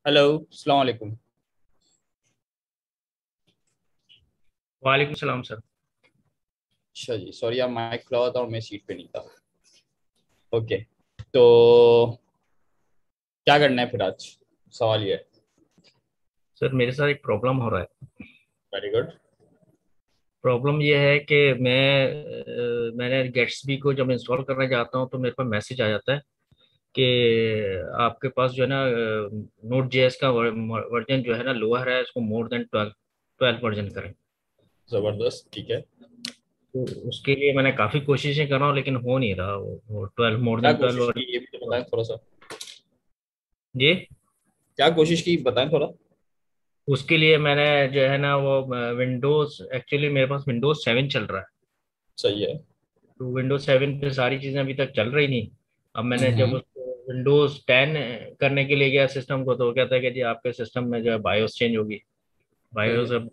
Hello, अस्सलाम वालेकुम। वालेकुम सलाम सर। अच्छा जी, सॉरी, आप माइक खुला हुआ था और मैं सीट पे नहीं था। ओके, तो क्या करना है फिर आज? सवाल ये है। सर मेरे साथ एक प्रॉब्लम हो रहा है। Very good. प्रॉब्लम ये है कि मैंने गेट्सबी को जब इंस्टॉल करना चाहता हूँ तो मेरे पास मैसेज आ जाता है कि आपके पास जो है ना नोट जेएस का वर्जन जो है ना लोअर है, इसको मोर देन 12 वर्जन करें। जबरदस्त, ठीक है। तो उसके लिए मैंने काफ़ी कोशिशें कर रहा हूँ लेकिन हो नहीं रहा वो 12 मोर क्या देन 12 कोशिश की, ये भी तो वर्जन। बताएं थोड़ा सा। जी। क्या कोशिश की, बताएं थोड़ा। उसके लिए मैंने जो है ना वो विंडोज, एक्चुअली मेरे पास विंडोज 7 चल रहा है। सही है। तो विंडोज 7 पे सारी चीज़ें अभी तक चल रही नहीं। अब मैंने जब हम्म। उसको विंडोज 10 करने के लिए गया सिस्टम को, तो वो कहता है कि जी आपके सिस्टम में जो है बायोस चेंज होगी। सही है। बायोस अब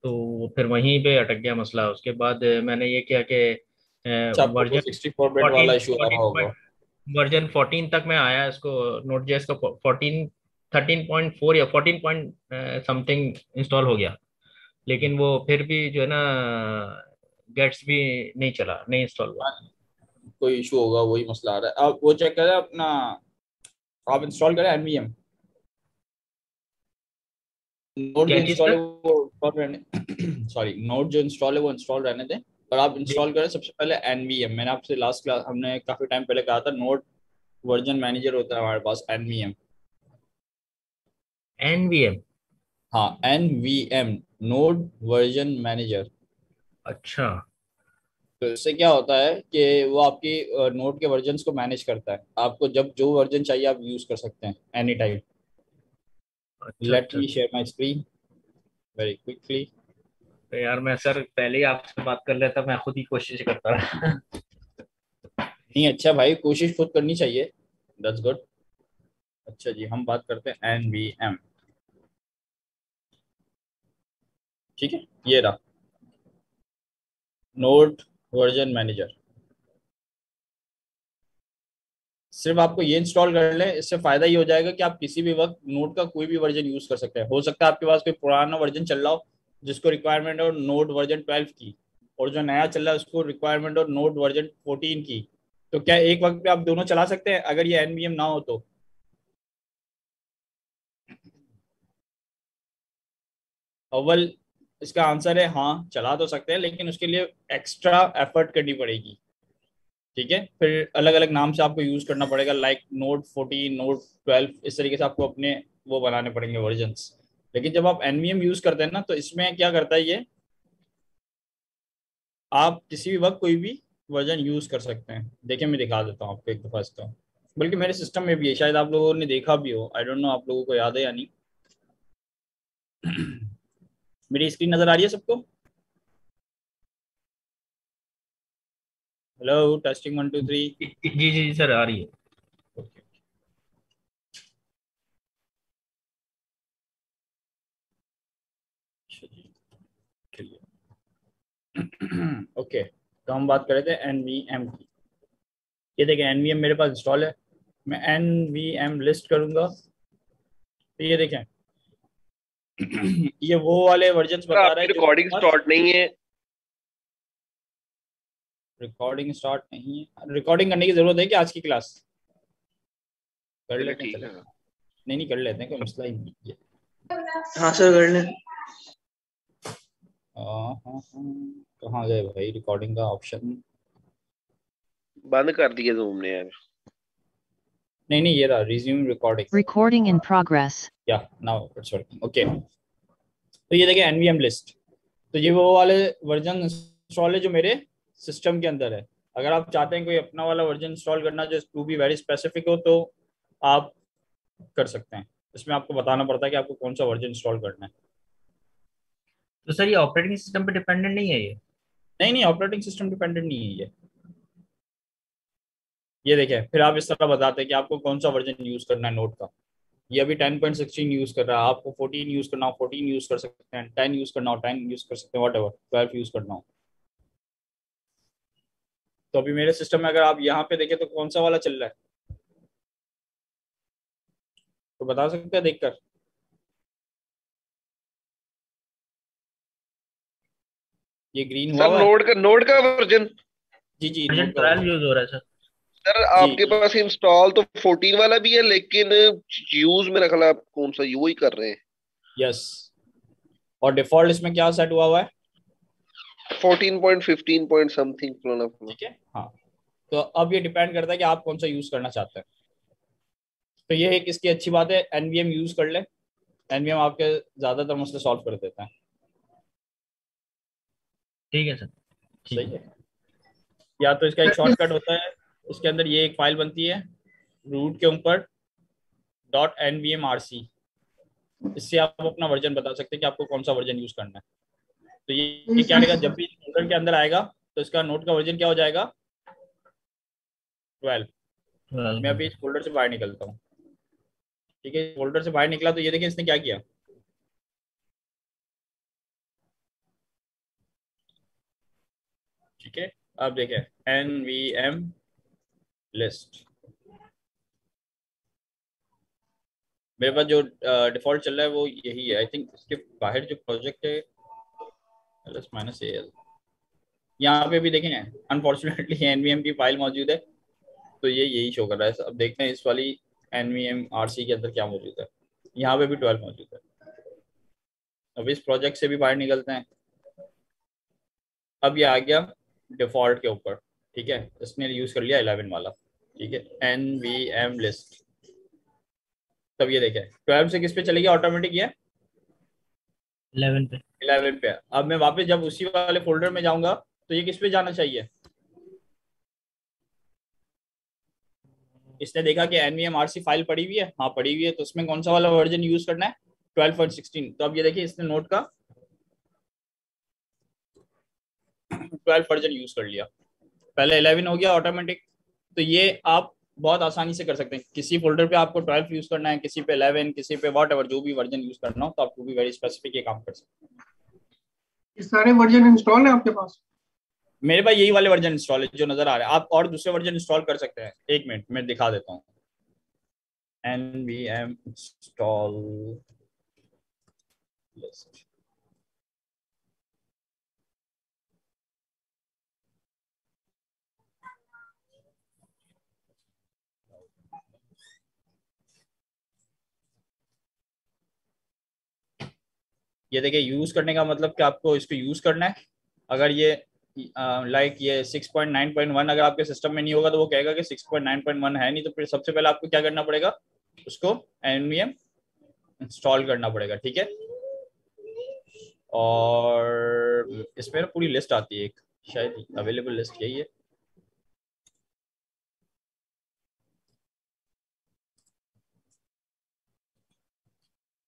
तो फिर वहीं पे अटक गया मसला। उसके बाद मैंने ये किया कि अच्छा, आपको कोई वर्जन 64 बिट वाला फोर्टीन इशू आ रहा फोर्टीन होगा। वर्जन 14 तक मैं आया इसको। नोट जेएस का 14 13.4 या 14 पॉइंट समथिंग इंस्टॉल हो गया। लेकिन वो फिर भी जो है ना गेट्स भी नहीं चला, नहीं इंस्टॉल हुआ। हाँ, कोई इशू होगा, वही मसला आ रहा है। आप वो चेक करें अपना। आप इंस्टॉल करें एनवीएम। नोट जो क्या चीज़ इंस्टॉल है सर? वो इंस्टॉल रहने सॉरी, नोट जो इंस्टॉल है वो इंस्टॉल रहने दें। और आप जी। इंस्टॉल करें सबसे पहले एनवीएम। मैंने आपसे लास्ट क्लास, हमने काफी टाइम पहले कहा था, नोट वर्जन मैनेजर होता है हमारे पास, एनवीएम। एनवीएम। हाँ, एनवीएम, नोड वर्जन मैनेजर। अच्छा। तो इससे क्या होता है कि वो आपकी नोड के वर्जन्स को मैनेज करता है। आपको जब जो वर्जन चाहिए आप यूज कर सकते हैं एनी टाइम। अच्छा लेट अच्छा। Me share my screen very quickly. तो यार मैं सर पहले ही आपसे बात कर लेता, मैं खुद ही कोशिश करता रहा। नहीं, अच्छा भाई, कोशिश खुद करनी चाहिए। That's good. अच्छा जी, हम बात करते हैं एनवीएम। ठीक है, ये रहा नोड वर्जन मैनेजर। सिर्फ आपको ये इंस्टॉल कर लें, इससे फायदा ये हो जाएगा कि आप किसी भी वक्त नोड का कोई भी वर्जन यूज कर सकते हैं। हो सकता है आपके पास कोई पुराना वर्जन चल रहा हो जिसको रिक्वायरमेंट हो नोड वर्जन 12 की, और जो नया चल रहा है उसको रिक्वायरमेंट हो नोड वर्जन 14 की। तो क्या एक वक्त पे आप दोनों चला सकते हैं अगर ये एनवीएम ना हो तो? अव्वल इसका आंसर है हाँ, चला तो सकते हैं, लेकिन उसके लिए एक्स्ट्रा एफर्ट करनी पड़ेगी। ठीक है, फिर अलग अलग नाम से आपको यूज करना पड़ेगा, लाइक नोट 14, नोट 12, इस तरीके से आपको अपने वो बनाने पड़ेंगे वर्जन्स। लेकिन जब आप एनवीएम यूज करते हैं ना, तो इसमें क्या करता है ये, आप किसी भी वक्त कोई भी वर्जन यूज कर सकते हैं। देखिए, मैं दिखा देता हूँ आपको एक दफा इसका। बल्कि मेरे सिस्टम में भी है, शायद आप लोगों ने देखा भी हो, आई डोंट नो आप लोगों को याद है या नहीं। मेरी स्क्रीन नजर आ रही है सबको? Hello, testing 1 2 3। जी जी जी सर, आ रही है। ओके। चलिए। ओके, तो हम बात कर रहे थे एनवीएम की। ये देखिए, एनवीएम मेरे पास इंस्टॉल है। मैं एनवीएम लिस्ट करूंगा तो ये देखें। ये वो वाले वर्जन्स सर बता रहा आपकी है जो मेरे रिकॉर्डिंग पास। स्टार्ट नहीं है। रिकॉर्डिंग स्टार्ट नहीं है? रिकॉर्डिंग करने की जरूरत है कि आज की क्लास कर चलिए लेते हैं, ठीक चले। है। नहीं नहीं, कर लेते हैं, कोई मसला ही नहीं है। हाँ सर कर लें। हाँ हाँ हाँ। कहाँ गए भाई रिकॉर्डिंग का ऑप्शन? बंद कर दिया जूम ने यार। नहीं नहीं, ये रहा resume recording. Recording in progress. या नाउ इट्स वर्किंग, ओके। तो ये देखिए एनवीएम लिस्ट। तो ये वो वाले वर्जन इंस्टॉल है जो मेरे सिस्टम के अंदर है। अगर आप चाहते हैं कोई अपना वाला वर्जन इंस्टॉल करना जो टू बी वेरी स्पेसिफिक हो, तो आप कर सकते हैं। इसमें आपको बताना पड़ता है कि आपको कौन सा वर्जन इंस्टॉल करना है। तो सर ये ऑपरेटिंग सिस्टम पे डिपेंडेंट नहीं है ये? नहीं नहीं, ऑपरेटिंग सिस्टम डिपेंडेंट नहीं है ये देखिए, फिर आप इस तरह बताते हैं कि आपको कौन सा वर्जन यूज करना है नोट का। ये अभी 10.16 यूज कर रहा है, आपको 14 यूज करना हो 14 यूज कर सकते हैं, 10 यूज करना हो 10 यूज कर सकते हैं, वट एवर 12 यूज करना हो। तो अभी मेरे सिस्टम में अगर आप यहाँ पे देखें तो कौन सा वाला चल रहा है? तो बता सकते हैं देखकर? ये ग्रीन हुआ सर हुआ है? नोड का वर्जन। जी जी, वर्जन नोट का 12 वर्जन। यूज हो रहा है सर। सर जी आपके जी। पास इंस्टॉल तो 14 वाला भी है, लेकिन यूज मेरा ख्याल आप कौन सा यू ही कर रहे हैं। यस। और डिफॉल्ट इसमें क्या सेट हुआ हुआ है? 14.15 पॉइंट समथिंग फलाना फलाना। ठीक है, हाँ। तो अब ये डिपेंड करता है कि आप कौन सा यूज करना चाहते हैं। तो ये एक इसकी अच्छी बात है, एनवीएम यूज कर ले। एनवीएम आपके ज्यादातर मसले सॉल्व कर देता है। ठीक है सर। ठीक सही है। है। या तो इसका एक शॉर्टकट होता है, इसके अंदर ये एक फाइल बनती है रूट के ऊपर .nvm.rc। इससे आप अपना वर्जन बता सकते हैं कि आपको कौन सा वर्जन यूज करना है। तो ये क्या करेगा, जब भी फोल्डर के अंदर आएगा तो इसका नोट का वर्जन क्या हो जाएगा? 12। मैं अभी इस फोल्डर से बाहर निकलता हूँ। ठीक है, फोल्डर से बाहर निकला तो ये देखिए इसने क्या किया। ठीक है, अब देखें nvm लिस्ट। मेरे पास जो डिफॉल्ट चल रहा है वो यही है। आई थिंक इसके बाहर जो प्रोजेक्ट है -al, यहाँ पे भी देखें अनफॉर्चुनेटली एनवीएम की फाइल मौजूद है। तो ये यही शो कर रहा है। अब देखते हैं इस वाली nvm.rc के अंदर क्या मौजूद है। यहाँ पे भी 12 मौजूद है। अब इस प्रोजेक्ट से भी बाहर निकलते हैं। अब ये आ गया डिफॉल्ट के ऊपर। ठीक है, इसने यूज कर लिया 11 वाला। ठीक है, nvm लिस्ट। तब ये देखें 12 से किस पे चलेगी ऑटोमेटिक ये? 11 पे। 11 पे। अब मैं वापस जब उसी वाले फोल्डर में जाऊंगा तो ये किस पे जाना चाहिए? इसने देखा कि nvm.rc फाइल पड़ी हुई है, हाँ पड़ी हुई है, तो उसमें कौन सा वाला वर्जन यूज करना है? 12.16। तो अब ये देखिए इसने नोट का 12 वर्जन यूज कर लिया। पहले 11 हो गया ऑटोमेटिक। तो ये आप बहुत आसानी से कर सकते हैं। किसी फोल्डर पे आपको 12 यूज करना है, किसी पे 11, किसी पे वॉट एवर, जो भी वर्जन यूज करना हो, तो आपको भी वेरी स्पेसिफिक ये काम कर सकते हैं। ये सारे वर्जन इंस्टॉल है आपके पास? मेरे पास यही वाले वर्जन इंस्टॉल है जो नजर आ रहे हैं। आप और दूसरे वर्जन इंस्टॉल कर सकते हैं। एक मिनट मैं दिखा देता हूँ। nvm install list। ये देखिए यूज करने का मतलब कि आपको इसको यूज करना है। अगर ये लाइक ये 6.9.1 अगर आपके सिस्टम में नहीं होगा तो वो कहेगा कि 6.9.1 है नहीं। तो फिर सबसे पहले आपको क्या करना पड़ेगा, उसको nvm इंस्टॉल करना पड़ेगा। ठीक है, और इसमें ना पूरी लिस्ट आती है एक, शायद अवेलेबल लिस्ट यही है।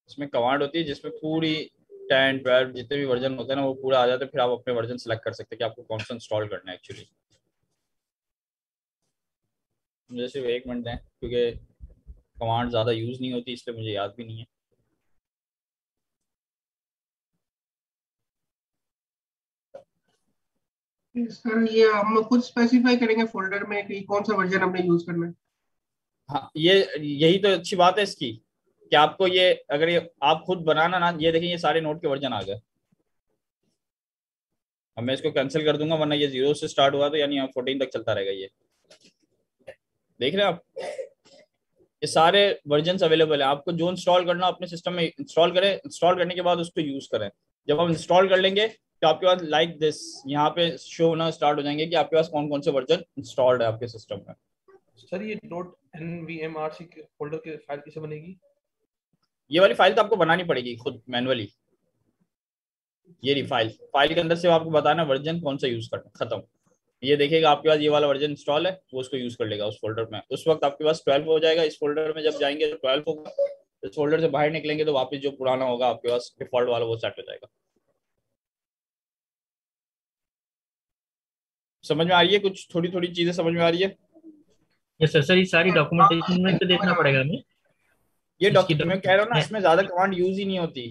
इसमें कमांड होती है जिसमें पूरी 10 12 जितने भी वर्जन होते हैं ना वो पूरा आ जाता है। फिर आप अपने वर्जन सेलेक्ट कर सकते हैं कि आपको कौन सा इंस्टॉल करना है। एक्चुअली मुझे सिर्फ 1 मिनट दें क्योंकि कमांड ज़्यादा यूज़ नहीं होती, इसलिए मुझे याद भी नहीं है। सर ये हम खुद स्पेसिफाई करेंगे फोल्डर में कि कौन सा वर्जन हमने यूज करना है? हाँ, ये यही तो अच्छी बात है इसकी कि आपको ये अगर ये आप खुद बनाना ना, ये देखिए ये सारे नोट के वर्जन आ गए। अब मैं इसको कैंसिल कर दूंगा, वरना ये 0 से स्टार्ट हुआ तो यानी 14 तक चलता रहेगा। ये देख रहे हैं आप, ये सारे वर्जन अवेलेबल है। आपको जो इंस्टॉल करना अपने सिस्टम में इंस्टॉल करें। इंस्टॉल करने के बाद उसको यूज करें। जब हम इंस्टॉल कर लेंगे तो आपके पास लाइक दिस यहाँ पे शो होना स्टार्ट हो जाएंगे कि आपके पास कौन कौन से वर्जन इंस्टॉल्ड है आपके सिस्टम में। सर ये डॉट nvmrc फोल्डर की फाइल कैसे बनेगी? ये वाली फाइल तो आपको बनानी पड़ेगी खुद मैनुअली। ये रही फाइल के अंदर से आपको बताना वर्जन कौन सा यूज करना, खत्म। ये देखिएगा आपके पास ये वाला वर्जन इंस्टॉल है, वो उसको यूज कर लेगा उस फोल्डर में। उस वक्त आपके पास 12 हो जाएगा। इस फोल्डर में जब जाएंगे तो 12 होगा। इस फोल्डर से बाहर निकलेंगे तो वापस जो पुराना होगा आपके पास डिफॉल्ट वाला वो सेट हो जाएगा। समझ में आ रही है? कुछ थोड़ी थोड़ी चीजें समझ में आ रही है? ये सर ये सारी डॉक्यूमेंटेशन में तो देखना पड़ेगा हमें। ये इसकी मैं कह रहा हूँ ना, इसमें ज्यादा कमांड यूज ही नहीं होती।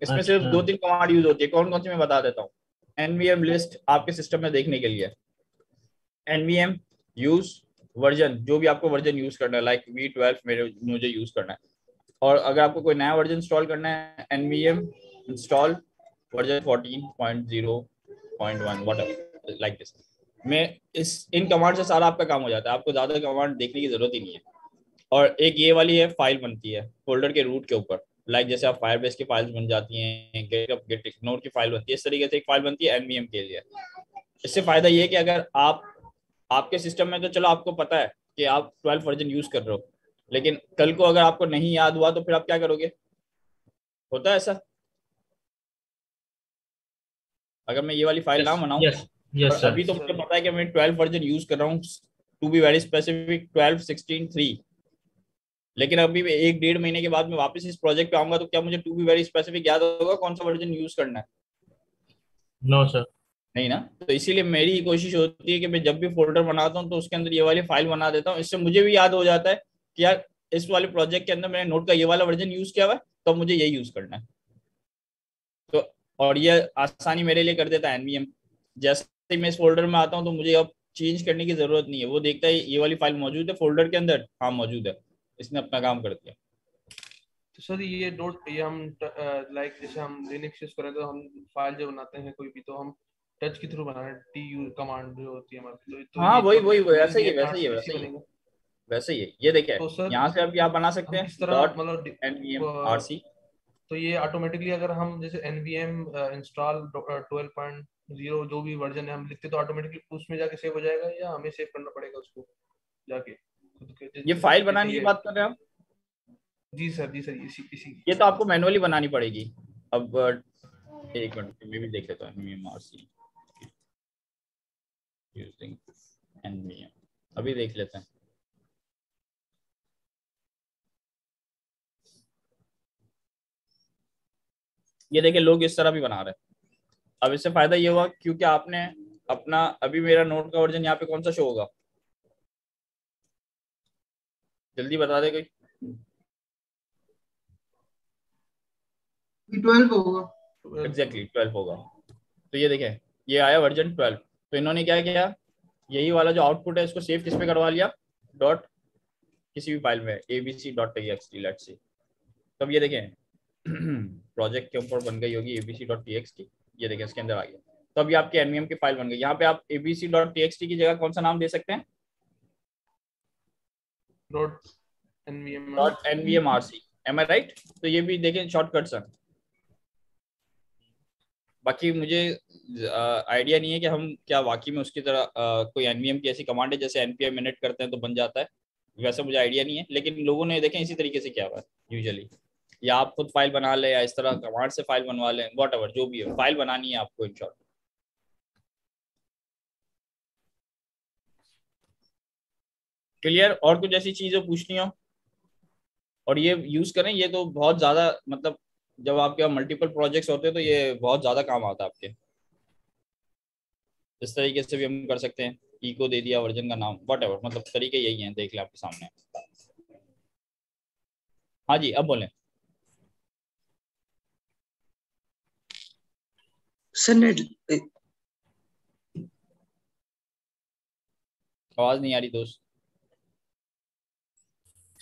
इसमें सिर्फ अच्छा। 2-3 कमांड यूज होती है। कौन कौन सी मैं बता देता हूँ। nvm लिस्ट आपके सिस्टम में देखने के लिए, nvm यूज वर्जन, जो भी आपको वर्जन यूज करना है, लाइक v12 मुझे यूज करना है, और अगर आपको कोई नया वर्जन इंस्टॉल करना है, nvm install version 14.0.1 whatever like this, में इन कमांड से सारा आपका काम हो जाता है, आपको ज्यादा कमांड देखने की जरूरत ही नहीं है। और एक ये वाली है, फाइल बनती है फोल्डर के रूट के ऊपर, लाइक जैसे आप फायरबेस की फाइल्स बन जाती हैं, गेट इग्नोर की फाइल बनती है, इस तरीके से एक फाइल बनती है nvm के लिए। इससे फायदा ये है कि अगर आपके सिस्टम में, तो चलो आपको पता है कि आप 12 वर्जन यूज कर रहे हो, लेकिन कल को अगर आपको नहीं याद हुआ तो फिर आप क्या करोगे? होता है ऐसा? अगर मैं ये वाली फाइल ना बनाऊं, यस और सर। अभी तो मुझे पता है कि मैं 12 वर्जन यूज कर रहा हूँ, टू बी वेरी स्पेसिफिक 12.16.3, लेकिन अभी एक डेढ़ महीने के बाद मैं वापस इस प्रोजेक्ट पे आऊंगा, तो क्या मुझे टू बी वेरी स्पेसिफिक याद होगा कौन सा वर्जन यूज करना है? No sir. नहीं ना। तो इसीलिए मेरी कोशिश होती है कि मैं जब भी फोल्डर बनाता हूँ तो उसके अंदर ये वाली फाइल बना देता हूँ, इससे मुझे भी याद हो जाता है कि यार इस वाले प्रोजेक्ट के अंदर मैंने नोट का ये वाला वर्जन यूज किया हुआ है, तो मुझे यही यूज करना है। तो और ये आसानी मेरे लिए कर देता है nvm। जैसे ही मैं इस फोल्डर में आता हूँ तो मुझे अब चेंज करने की जरूरत नहीं है, वो देखता है ये वाली फाइल मौजूद है फोल्डर के अंदर, हाँ मौजूद है, इसने अपना काम कर दिया। तो सर ये डॉट, ये हम लाइक जैसे हम लिनक्स यूज करें तो हम फाइल जो बनाते हैं कोई भी, तो हम टच के थ्रू बनाए, टी कमांड जो होती है हमारी, तो हाँ ये वही डॉट वही वैसे ही है, वैसे ही है, nvm वैसे ही है, बनेगा। वैसे ही है। ये देखिए तो सर यहाँ से अभी आप बना सकते हम हैं किस तरह डॉट मतलब nvm rc। तो ये ऑटोमेटिकली अगर हम जैसे nvm इंस्टॉल 12.0 जो भी वर्जन है हम लिखते तो ऑटोमेटिकली उसमें जाके सेव हो जाएगा, या हमें सेव करना पड़ेगा उसको जाके खुद के ये जैसे फाइल जैसे बनाने की ये? बात कर रहे हैं आप? जी सर, जी सर, इसी इसी ये तो आपको मैनुअली बनानी पड़ेगी। अब एक मिनट मैं भी देख लेता हूँ nvm rc यूजिंग nvm, अभी देख लेते हैं। ये देखिए लोग इस तरह भी बना रहे हैं। अब इससे फायदा ये हुआ क्योंकि आपने अपना, अभी मेरा नोट का वर्जन यहाँ पे कौन सा शो होगा, जल्दी बता दे कोई। 12 होगा। एग्जैक्टली 12 होगा। तो ये देखें ये आया वर्जन 12। तो इन्होंने क्या किया, यही वाला जो आउटपुट है इसको सेव किस पे करवा लिया, डॉट किसी भी फाइल में abc.txt लेट्स सी। तब ये देखें प्रोजेक्ट के ऊपर बन गई होगी abc.txt, ये देखें इसके अंदर आ गया। तो अब ये आपकी nvm की फाइल बन गई। यहाँ पे आप abc.txt की जगह कौन सा नाम दे सकते हैं, dot nvm dot nvm rc, M I right? तो ये भी देखें शॉर्टकट्स हैं। बाकी मुझे आइडिया नहीं है कि हम क्या वाकई में उसकी तरह कोई एनवीएम की ऐसी कमांड है जैसे npm init करते हैं तो बन जाता है, वैसे मुझे आइडिया नहीं है, लेकिन लोगों ने देखें इसी तरीके से किया हुआ है यूजुअली। या आप खुद फाइल बना ले या इस तरह कमांड से फाइल बनवा लें, व्हाटएवर जो भी है फाइल बनानी है आपको इन शॉर्ट। क्लियर? और कुछ ऐसी चीजें पूछनी हो और ये यूज करें, ये तो बहुत ज्यादा मतलब जब आपके मल्टीपल प्रोजेक्ट्स होते हैं तो ये बहुत ज्यादा काम आता है आपके। इस तरीके से भी हम कर सकते हैं, इको दे दिया वर्जन का नाम, व्हाटएवर, मतलब तरीके यही हैं, देख लें आपके सामने। हाँ जी अब बोलें। सर नेट आवाज नहीं आ रही दोस्त।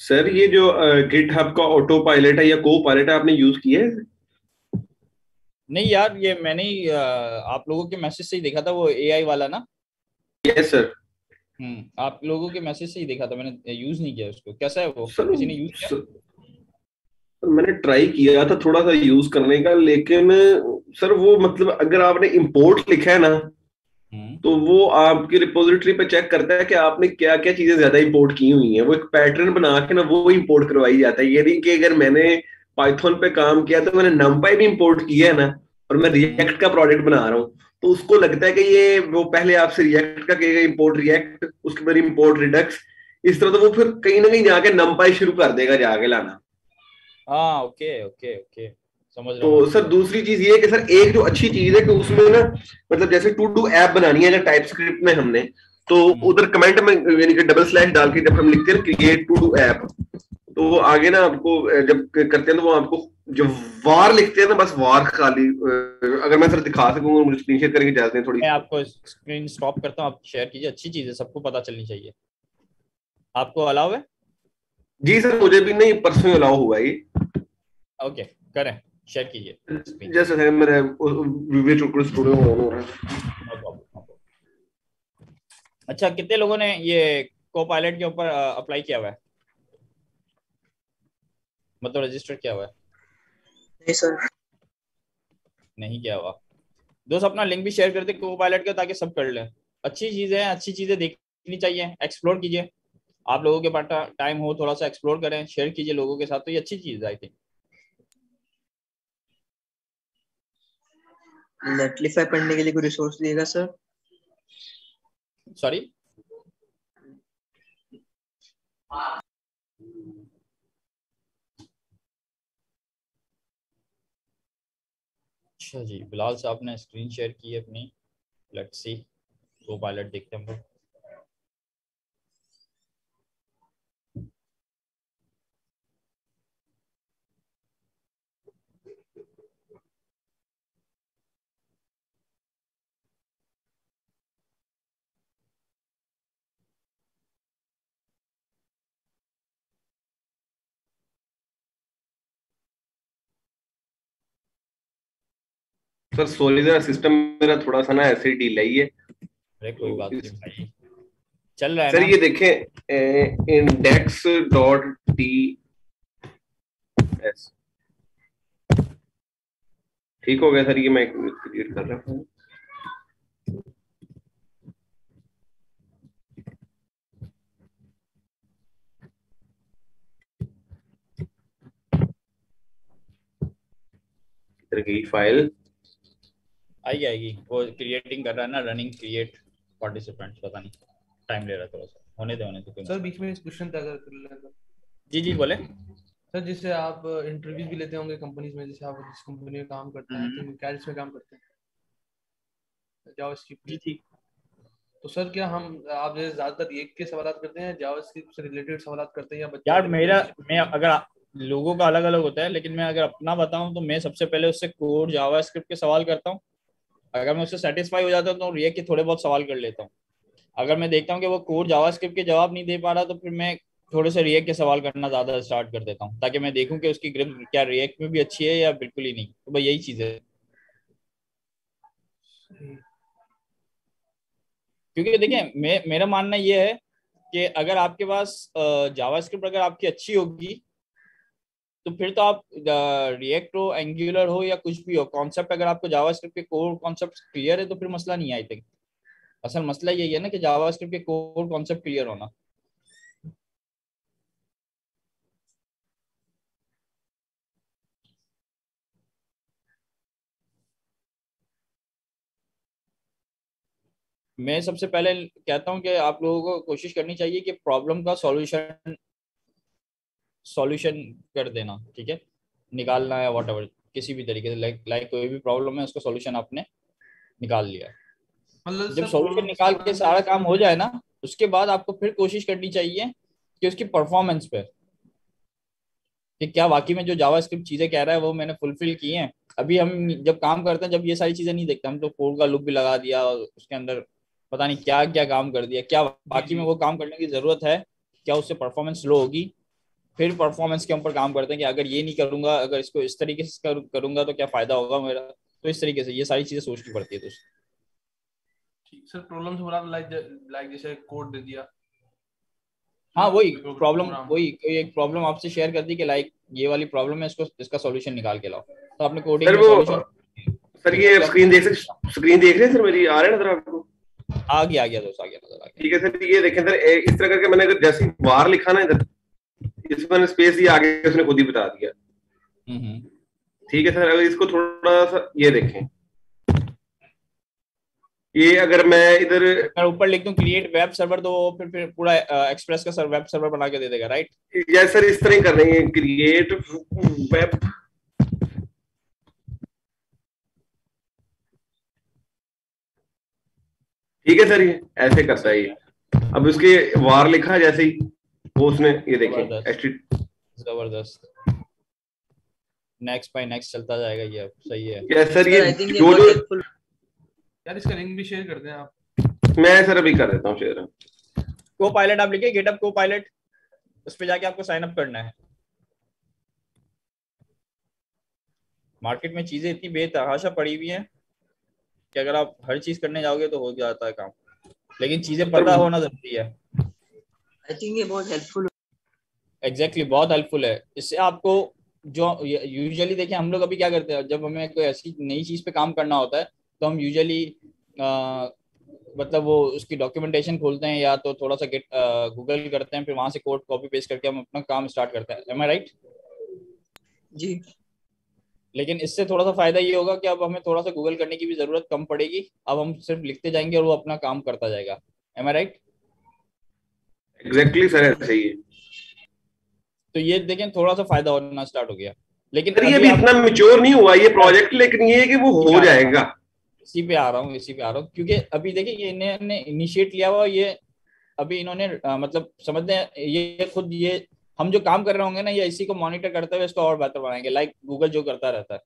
सर ये जो गिटहब का ऑटो पायलट है या को पायलट है, आपने यूज किया है? नहीं यार ये मैंने ही आप लोगों के मैसेज से ही देखा था, वो एआई वाला ना। Yes sir. आप लोगों के मैसेज से ही देखा था, मैंने यूज नहीं किया उसको। कैसा है वो, सर, किसी ने यूज किया? सर मैंने ट्राई किया था थोड़ा सा यूज करने का, लेकिन सर वो मतलब अगर आपने इंपोर्ट लिखा है ना तो वो आपकी रिपोजिटरी पे चेक करता है कि आपने क्या क्या चीजें ज्यादा इंपोर्ट की हुई हैं, वो एक पैटर्न बना के ना वो इंपोर्ट करवाई जाता है। ये नहीं कि अगर मैंने पाइथन पे काम किया तो मैंने नमपाई भी इंपोर्ट किया है ना और मैं रिएक्ट का प्रोडक्ट बना रहा हूँ, तो उसको लगता है कि ये वो पहले आपसे रिएक्ट का कहेगा इंपोर्ट रिएक्ट, उसके बाद इंपोर्ट रिडक्स, इस तरह। तो वो फिर कहीं ना कहीं जाके नमपाई शुरू कर देगा जाके लाना। हाँ ओके ओके ओके समझ रहा हूँ। तो सर दूसरी चीज ये है कि सर एक जो अच्छी चीज है कि उसमें ना मतलब जैसे टू डू ऐप बनानी है अगर टाइप स्क्रिप्ट में हमने, तो उधर कमेंट में यानी कि डबल स्लैश डाल के जब हम लिखते हैं क्रिएट टू डू ऐप, तो वो आगे ना आपको जब करते हैं तो वो आपको जो वार लिखते हैं ना बस वार खाली, अगर मैं सर दिखा सकूंगा मुझे स्क्रीन शेयर करके इजाजत दें थोड़ी। मैं आपको स्क्रीन स्टॉप करता हूँ, आप शेयर कीजिए, अच्छी चीज है, सबको पता चलनी चाहिए। आपको अलाउ है? जी सर मुझे भी नहीं पर्सनली अलाउ हुआ ये। ओके करें, शेयर कीजिए जैसे है मेरे वीडियो चुटकुले स्टूडियो ऑन हो रहा है। No problem. अच्छा, कितने लोगों ने ये को पायलट के ऊपर अप्लाई किया हुआ है, मतलब रजिस्टर किया हुआ है? नहीं सर। नहीं किया हुआ? दोस्त अपना लिंक भी शेयर करते को पायलट का, ताकि सब कर लें। अच्छी चीज़ है, अच्छी चीज़ें देखनी चाहिए, एक्सप्लोर कीजिए। आप लोगों के पास टाइम हो थोड़ा सा एक्सप्लोर करें, शेयर कीजिए लोगों के साथ, तो ये अच्छी चीज़ है आई थिंक। नेटलिफाई पढ़ने के लिए कोई रिसोर्स दिएगा सर? सॉरी, अच्छा जी, बिलाल साहब ने स्क्रीन शेयर की है अपनी। लेट्स सी, को पायलट देखते हैं हम लोग। सर सॉरी जरा सिस्टम मेरा थोड़ा सा ना ऐसे ही ढीला ही है। अरे कोई बात नहीं भाई, चल रहा है सर ना। ये देखें इंडेक्स डॉट टी एस, ठीक हो गया सर, ये मैं क्रिएट कर रहा हूँ। इधर गई फाइल, आएगी आएगी, वो क्रिएटिंग कर रहा है ना, रनिंग क्रिएट पार्टिसिपेंट्स, पता नहीं टाइम ले रहा है थोड़ा सा, होने दे कोई सर बीच में एक क्वेश्चन था अगर कर लें तो। जी जी बोले। सर जैसे आप इंटरव्यू भी लेते होंगे कंपनीज में, जैसे आप जिस कंपनी में काम करते हैं तो क्या इसमें काम करते हैं जावास्क्रिप्ट जी में, ठीक। तो सर क्या हम आप जैसे ज्यादातर रिएक्ट के सवाल करते हैं, जावास्क्रिप्ट से रिलेटेड सवाल करते हैं, या बच्चे यार मैं अगर लोगों का अलग अलग होता है, लेकिन मैं अगर अपना बताऊं तो मैं सबसे पहले उससे कोड जावास्क्रिप्ट के सवाल करता हूं। अगर मैं उससे सेटिस्फाई हो जाता हूं तो रिएक्ट के थोड़े बहुत सवाल कर लेता हूं। अगर मैं देखता हूं कि वो कोड जावास्क्रिप्ट के जवाब नहीं दे पा रहा, तो फिर मैं थोड़े से रिएक्ट के सवाल करना ज्यादा स्टार्ट कर देता हूं, ताकि मैं देखूं कि उसकी ग्रिप क्या रिएक्ट में भी अच्छी है या बिल्कुल ही नहीं। तो भाई यही चीज है, क्योंकि देखिए मेरा मानना ये है कि अगर आपके पास जावास्क्रिप्ट अगर आपकी अच्छी होगी, तो फिर तो आप रिएक्ट हो, एंगुलर हो या कुछ भी हो, कॉन्सेप्ट अगर आपको जावास्क्रिप्ट के कोर कॉन्सेप्ट क्लियर है तो फिर मसला नहीं है आई थिंक। असल मसला यही है ना कि जावास्क्रिप्ट के कोर कॉन्सेप्ट क्लियर होना। मैं सबसे पहले कहता हूं कि आप लोगों को कोशिश करनी चाहिए कि प्रॉब्लम का सॉल्यूशन कर देना, ठीक है, निकालना है वॉट एवर, किसी भी तरीके से, लाइक कोई भी प्रॉब्लम है उसका सॉल्यूशन आपने निकाल लिया। मतलब जब सर सॉल्यूशन प्रॉब्लम निकाल के सारा काम हो जाए ना, उसके बाद आपको फिर कोशिश करनी चाहिए कि उसकी परफॉर्मेंस पे, कि क्या वाकई में जो जावास्क्रिप्ट चीजें कह रहा है वो मैंने फुलफिल की हैं। अभी हम जब काम करते हैं, जब ये सारी चीजें नहीं देखते, हम तो कोड का लूप भी लगा दिया और उसके अंदर पता नहीं क्या क्या काम कर दिया, क्या बाकी में वो काम करने की जरूरत है, क्या उससे परफॉर्मेंस स्लो होगी। फिर परफॉर्मेंस के ऊपर काम करते हैं कि अगर ये नहीं करूंगा, अगर इसको इस तरीके से करूंगा तो क्या फायदा होगा मेरा। तो इस तरीके से ये सारी चीजें सोचनी पड़ती है। तो ठीक सर, प्रॉब्लम से बोला लाइक जैसे कोड दे दिया, हाँ वही प्रॉब्लम, प्रोग्राम वही कोई एक प्रॉब्लम आपसे शेयर कर दी कि लाइक ये वाली प्रॉब्लम है, इसको इसका सॉल्यूशन निकाल के लाओ, तो आपने कोडिंग सर में वो सॉल्यूशन। सर ये स्क्रीन देख रहे हैं सर मेरी, आ रहा है नजर आपको? आ गया दोस्त, आ गया नजर आ गया। ठीक है सर, ये देखें सर, इस तरह करके मैंने अगर जैसे वार लिखा ना इधर, इसमें स्पेस दिया, आगे उसने खुद ही बता दिया। ठीक है सर, अगर इसको थोड़ा सा ये देखें, ये अगर मैं इधर ऊपर लिख दूं क्रिएट वेब सर्वर, तो फिर पूरा एक्सप्रेस का सर वेब सर्वर बना के दे देगा, राइट? यस सर, इस तरह ही कर रहे हैं, क्रिएट वेब। ठीक है सर, ये ऐसे करता है ये। अब उसके वार लिखा जैसे ही, वो उसने ये देखें जबरदस्त, नेक्स्ट बाय नेक्स्ट चलता जाएगा ये। अब सही है। यस सर, ये जो यार इसका लिंक भी शेयर कर दें आप। मैं सर अभी कर देता हूँ शेयर। को पायलट आप लिखिए, गेटअप को पायलट, उस पे जाके आपको साइन अप करना है। मार्केट में चीजें इतनी बेतहाशा पड़ी हुई हैं कि अगर आप हर चीज करने जाओगे तो हो जाता है काम, लेकिन चीजें पता होना जरूरी है। आई थिंक ये बहुत हेल्पफुल। एग्जैक्टली बहुत हेल्पफुल है। इससे आपको जो यूजुअली देखिए हम लोग अभी क्या करते हैं, जब हमें कोई ऐसी नई चीज पे काम करना होता है तो हम यूजुअली मतलब वो उसकी डॉक्यूमेंटेशन खोलते हैं या तो थोड़ा सा गेट गूगल करते हैं, फिर वहां से कोड कॉपी पेस्ट करके हम अपना काम स्टार्ट करते हैं। M I right? जी। लेकिन इससे थोड़ा सा फायदा ये होगा कि अब हमें थोड़ा सा गूगल करने की भी जरूरत कम पड़ेगी। अब हम सिर्फ लिखते जाएंगे और वो अपना काम करता जाएगा। M I right? Exactly sir, ऐसा ही है। तो ये देखें थोड़ा सा फायदा होना स्टार्ट हो गया। लेकिन सर ये भी इतना मैच्योर नहीं हुआ ये प्रोजेक्ट, लेकिन ये है कि वो हो जाएगा। इसी पे आ रहा हूँ क्योंकि अभी देखिए ये इन्होंने इनिशिएट लिया हुआ, ये अभी इन्होंने मतलब समझते हैं ये खुद, ये हम जो काम कर रहे होंगे ना ये इसी को मॉनिटर करते हुए इसको और बेहतर बनाएंगे। लाइक गूगल जो करता रहता है,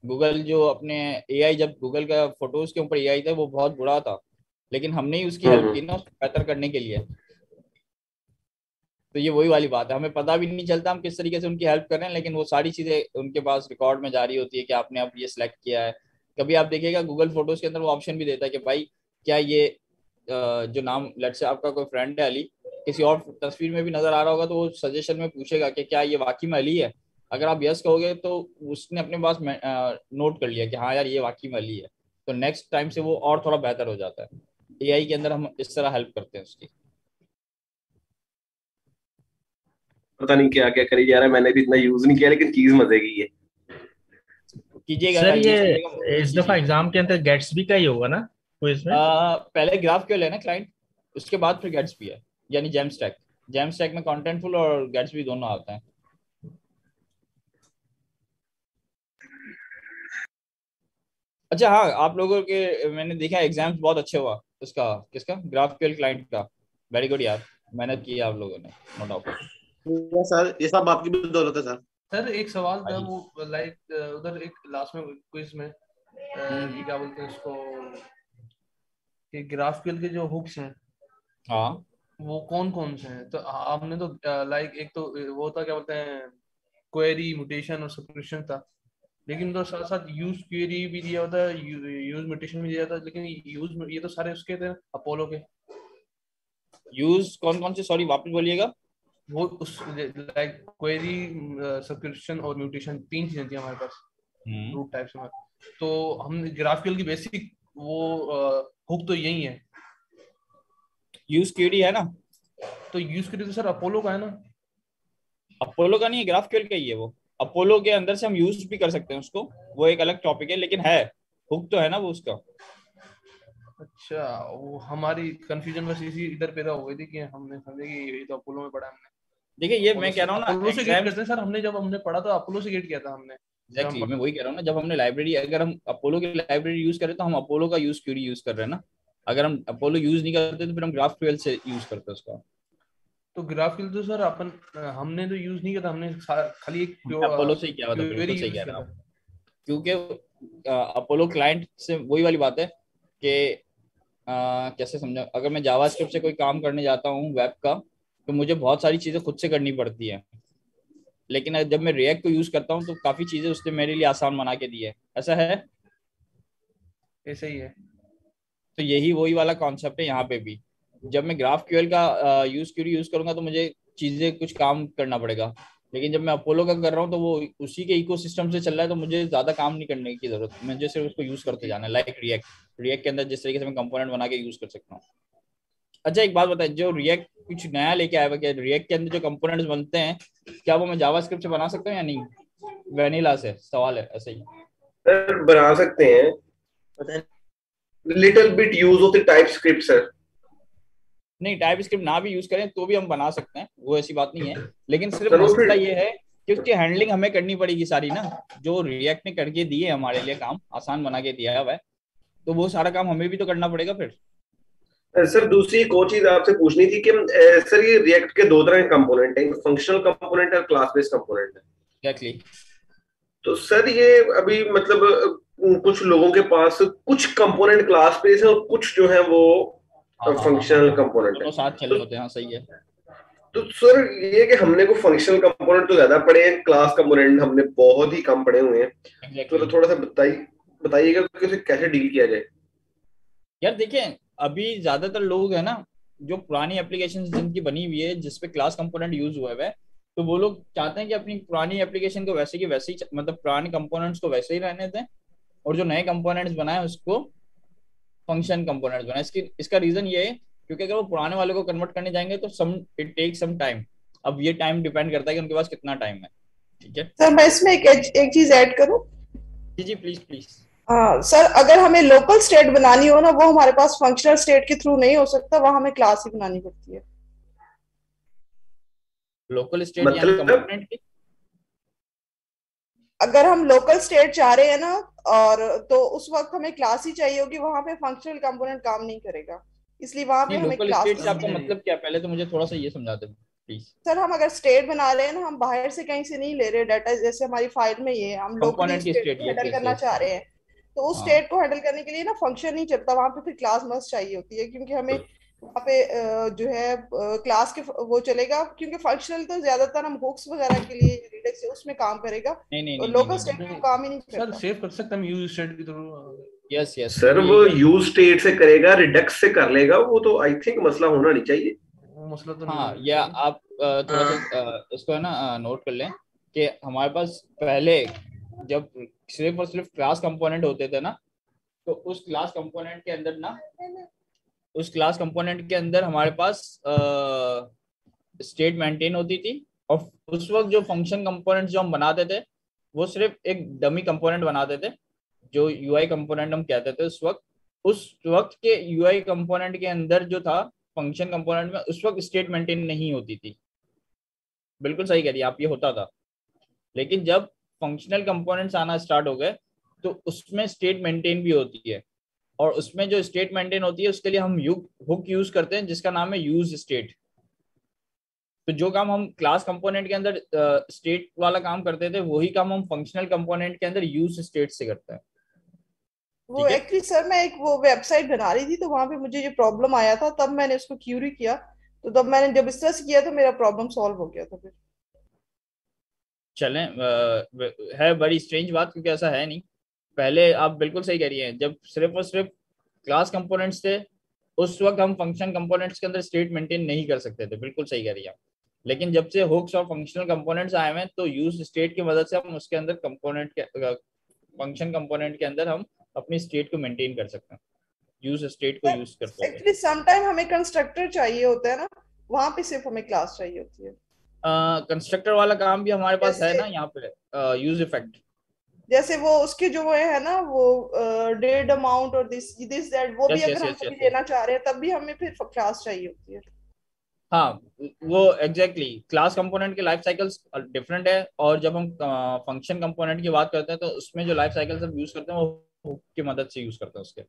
गूगल जो अपने एआई, जब गूगल का फोटोज के ऊपर एआई था वो बहुत बुरा था, लेकिन हमने ही उसकी हेल्प की ना उसको बेहतर करने के लिए। तो ये वही वाली बात है, हमें पता भी नहीं चलता हम किस तरीके से उनकी हेल्प कर रहे हैं, लेकिन वो सारी चीजें उनके पास रिकॉर्ड में जारी होती है कि आपने अब ये सिलेक्ट किया है। कभी आप देखिएगा गूगल फोटोज के अंदर वो ऑप्शन भी देता है कि भाई क्या ये जो नाम लेट से आपका कोई फ्रेंड है अली, किसी और तस्वीर में भी नजर आ रहा होगा तो वो सजेशन में पूछेगा कि क्या ये वाकई में अली है। अगर आप यस कहोगे तो उसने अपने पास नोट कर लिया कि हाँ यार ये वाकई में अली है, तो नेक्स्ट टाइम से वो और थोड़ा बेहतर हो जाता है। एआई के अंदर हम इस तरह हेल्प करते हैं उसकी। पता नहीं क्या क्या करी जा रहा है, मैंने भी इतना यूज नहीं किया, लेकिन चीज मजे की है। कीजिएगा सर, यूज ये कीजिएगा। इस दफा एग्जाम के अंदर गेट्सबी का ही होगा ना क्विज में? पहले ग्राफक्यूएल है ना क्लाइंट, उसके बाद फिर गेट्सबी है, यानी जेमस्टैक। जेमस्टैक में कॉन्टेंटफुल और गेट्सबी दोनों आते हैं। अच्छा हाँ, आप लोगों के मैंने देखा एग्जाम्स बहुत अच्छे हुआ उसका, किसका? ग्राफक्यूएल क्लाइंट का। वेरी गुड यार, मेहनत की आप लोगों ने, नो डाउट। सर ये सब आपकी बदौलत है सर। सर एक सवाल था, वो लाइक उधर एक लास्ट में क्विज में ये क्या बोलते हैं उसको, कि ग्राफक्यूएल के जो हुक्स हैं हाँ वो कौन कौन से हैं? तो आपने तो लाइक एक तो वो था क्या बोलते हैं, क्वेरी, म्यूटेशन और सब्सक्रिप्शन था, लेकिन तो साथ साथ यूज क्वेरी भी दिया होता है, यूज म्यूटेशन भी दिया था, लेकिन यूज ये तो सारे उसके थे अपोलो के। यूज कौन कौन से, सॉरी वापस बोलिएगा। वो उस लाइक क्वेरी, सब्सक्रिप्शन और म्यूटेशन, 3 चीजें थी हमारे पास रूट टाइप्स में। तो हम ग्राफक्यूएल की बेसिक वो हुक तो यही है। यूज क्वेरी है ना? तो यूज क्वेरी तो सर अपोलो का है ना? अपोलो का नहीं है, ग्राफक्यूएल का ही है वो। अपोलो के अंदर से हम यूज भी कर सकते हैं उसको, वो एक अलग टॉपिक है, लेकिन है हुक तो है ना वो उसका। अच्छा, वो हमारी कंफ्यूजन बस इसी इधर पैदा हो गई थी कि हमने समझे कि ये तो अपोलो में पढ़ा हमने। देखिए ये मैं कह रहा हूँ ना, अपोलो से गेट करते हैं सर, हमने जब हमने पढ़ा तो अपोलो से गेट किया था हमने। एग्जैक्टली मैं वही कह रहा हूँ ना, जब हमने लाइब्रेरी, अगर हम अपोलो की लाइब्रेरी यूज करें तो हम अपोलो का यूज क्वेरी यूज कर रहे हैं ना। अगर हम अपोलो यूज नहीं करते तो फिर हम ग्राफक्यूएल से यूज करते हैं उसका। तो ग्राफक्यूएल तो सर अपन हमने तो यूज नहीं किया था, हमने खाली एक अपोलो से ही किया था, बिल्कुल सही कह रहा हूँ। क्योंकि अपोलो क्लाइंट से वही वाली बात है कि कैसे समझा, अगर मैं जावास्क्रिप्ट से कोई काम करने जाता हूँ वेब का, तो मुझे बहुत सारी चीजें खुद से करनी पड़ती है, लेकिन जब मैं रिएक्ट को यूज करता हूँ तो काफी चीजें उसने मेरे लिए आसान बना के दी है। ऐसा है? ऐसा ही है। तो यही वही वाला कॉन्सेप्ट है यहाँ पे भी। जब मैं ग्राफक्यूएल का यूज क्वेरी यूज करूंगा तो मुझे चीजें कुछ काम करना पड़ेगा, लेकिन जब मैं अपोलो का कर रहा हूँ तो वो उसी के इकोसिस्टम से चल रहा है, तो मुझे ज्यादा काम नहीं करने की जरूरत, मुझे सिर्फ उसको यूज करते जाना है। लाइक रिएक्ट के अंदर जिस तरीके से मैं कंपोनेंट बना के यूज कर सकता हूँ। अच्छा एक बात बताएं, जो रिएक्ट कुछ नया लेके आया हुआ, क्या रिएक्ट के अंदर जो कंपोनेंट्स बनते हैं क्या वो मैं जावास्क्रिप्ट से बना सकता हूँ या नहीं? वेनिला से सवाल है, ऐसे ही सर बना सकते हैं, लिटिल बिट यूज होती टाइपस्क्रिप्ट सर। नहीं, टाइपस्क्रिप्ट ना भी यूज करें तो भी हम बना सकते हैं, वो ऐसी बात नहीं है, लेकिन सिर्फ मसला ये है कि उसकी हैंडलिंग हमें करनी पड़ेगी सारी ना। जो रिएक्ट ने करके दिए हमारे लिए, काम आसान बना के दिया है, तो वो सारा काम हमें भी तो करना पड़ेगा फिर। सर दूसरी एक और चीज आपसे पूछनी थी कि सर ये रिएक्ट के 2 तरह के कंपोनेंट हैं, फंक्शनल कंपोनेंट और क्लास बेस्ड कंपोनेंट है। एग्जैक्टली। तो सर ये अभी मतलब कुछ लोगों के पास कुछ कंपोनेंट क्लास बेस्ड है और कुछ जो है वो फंक्शनल कंपोनेंट है, साथ चले होते हैं। हाँ सही है। तो सर ये कि हमने को फंक्शनल कंपोनेंट तो ज्यादा पढ़े हैं, क्लास कंपोनेंट हमने बहुत ही कम पढ़े हुए हैं। एग्जैक्टली। तो थोड़ा सा बताइएगा कि उसे कैसे डील किया जाए। यार देखें, अभी ज्यादातर लोग है ना, जो पुरानी एप्लीकेशन जिनकी बनी हुई है जिसपे क्लास कंपोनेंट यूज हुआ है, तो वो लोग चाहते हैं कि अपनी पुरानी एप्लीकेशन को वैसे की वैसे ही, मतलब पुराने कंपोनेंट्स को वैसे ही रहने दें, और जो नए कंपोनेंट्स बनाए उसको फंक्शन कंपोनेंट्स बनाए। इसका रीजन ये है क्योंकि अगर वो पुराने वाले को कन्वर्ट करने जाएंगे तो इट टेक सम टाइम। अब ये टाइम डिपेंड करता है कि उनके पास कितना टाइम है। ठीक है सर, मैं इसमें एक चीज ऐड करूं? जी जी, प्लीज प्लीज। हाँ सर, अगर हमें लोकल स्टेट बनानी हो ना, वो हमारे पास फंक्शनल स्टेट के थ्रू नहीं हो सकता, वहां हमें क्लास ही बनानी पड़ती है। लोकल स्टेट यानी मतलब कंपोनेंट की? अगर हम लोकल स्टेट चाह रहे हैं ना, और तो उस वक्त हमें क्लास ही चाहिए होगी, वहां पे फंक्शनल कंपोनेंट काम नहीं करेगा, इसलिए वहां पे नहीं, हमें लोकल क्लास स्टेट से आपका समझे नहीं। मतलब क्या है? पहले तो मुझे थोड़ा सा ये समझा दे प्लीज। सर, हम अगर स्टेट बना रहे हैं ना, हम बाहर से कहीं से नहीं ले रहे डाटा, जैसे हमारी फाइल में ये है, हम लोकली कंपोनेंट की स्टेट स्टेट, को यस हैंडल यस करना यस। चाह रहे हैं, तो उस हाँ स्टेट को हैंडल करने के लिए ना फंक्शन नहीं चलता, वहां पे फिर क्लास मस्ट चाहिए होती है, क्योंकि हमें वहाँ पे जो है क्लास के वो चलेगा, क्योंकि फंक्शनल तो ज्यादातर हम हुक्स वगैरह के लिए रिडक्स उसमें काम करेगा, नहीं नहीं और नहीं नहीं लोकल नहीं स्टेट नहीं। में वो काम ही नहीं सर करता। सेव कर सकते हैं हम यूज स्टेट के थ्रू। यस यस, सर यही वो यही। यूज स्टेट से करेगा, रिडक्स से कर लेगा, वो तो आई थिंक मसला होना नहीं चाहिए। वो मसला तो हाँ, नहीं या है। आप थोड़ा सा इसको है ना नोट कर लें कि हमारे पास पहले जब सिर्फ और सिर्फ क्लास कंपोनेंट होते थे ना, तो उस क्लास कंपोनेंट के अंदर ना, उस क्लास कंपोनेंट के अंदर हमारे पास स्टेट मेंटेन होती थी। और उस वक्त जो फंक्शन कंपोनेंट जो हम बनाते थे, वो सिर्फ एक डमी कंपोनेंट बनाते थे, जो यूआई कंपोनेंट हम कहते थे उस वक्त के यूआई कंपोनेंट के अंदर जो था फंक्शन कंपोनेंट में, उस वक्त स्टेट मेंटेन नहीं होती थी। बिल्कुल सही कह रही आप, ये होता था। लेकिन जब फंक्शनल कंपोनेंट्स आना स्टार्ट हो गए, तो उसमें स्टेट मेंटेन भी होती है, और उसमें जो स्टेट मेंटेन होती है उसके लिए हम हुक यूज करते हैं जिसका नाम है यूज स्टेट। तो जो काम हम क्लास कंपोनेंट के अंदर स्टेट वाला काम करते थे, वही काम हम फंक्शनल कंपोनेंट के अंदर यूज स्टेट से करते हैं। वो ठीक है। एक्चुअली सर, मैं एक वो वेबसाइट बना रही थी, तो वहां पे मुझे ये प्रॉब्लम आया था, तब मैंने उसको क्यूरी किया, तो तब मैंने जब इस तरह से किया तो मेरा प्रॉब्लम सॉल्व हो गया था फिर। चलें, है बड़ी स्ट्रेंज बात, क्योंकि ऐसा है नहीं। पहले आप बिल्कुल सही कह रही हैं, जब सिर्फ और सिर्फ क्लास कंपोनेंट्स थे, उस वक्त हम फंक्शन कंपोनेंट्स के अंदर स्टेट मेंटेन नहीं कर सकते थे। बिल्कुल सही कह रही हैं आप। लेकिन जब से हुक्स और फंक्शनल कंपोनेंट्स आए हैं, तो यूज स्टेट की मदद से हम उसके अंदर कंपोनेंट के फंक्शन कंपोनेंट के अंदर हम अपनी स्टेट को मेंटेन कर सकते हैं, यूज स्टेट को यूज करते हुए। एक्चुअली सम टाइम हमें कंस्ट्रक्टर चाहिए होता है ना, वहां पे सिर्फ हमें क्लास चाहिए होती है। कंस्ट्रक्टर वाला काम भी हमारे पास है जैसे ना यहाँ पे, यूज इफेक्ट। जैसे वो उसके जो है ना, वो डेड अमाउंट और दिस दिस दैट, वो भी यस अगर यस हम यस कभी यस। लेना चाह रहे हैं तब भी हमें फिर क्लास चाहिए होती है। हाँ, वो एग्जैक्टली क्लास कंपोनेंट के लाइफ साइकिल्स डिफरेंट है, और जब हम फंक्शन कंपोनेंट की बात करते हैं, तो उसमें जो लाइफ साइकिल्स हम यूज करते हैं वो हुक की मदद से यूज करते हैं उसके।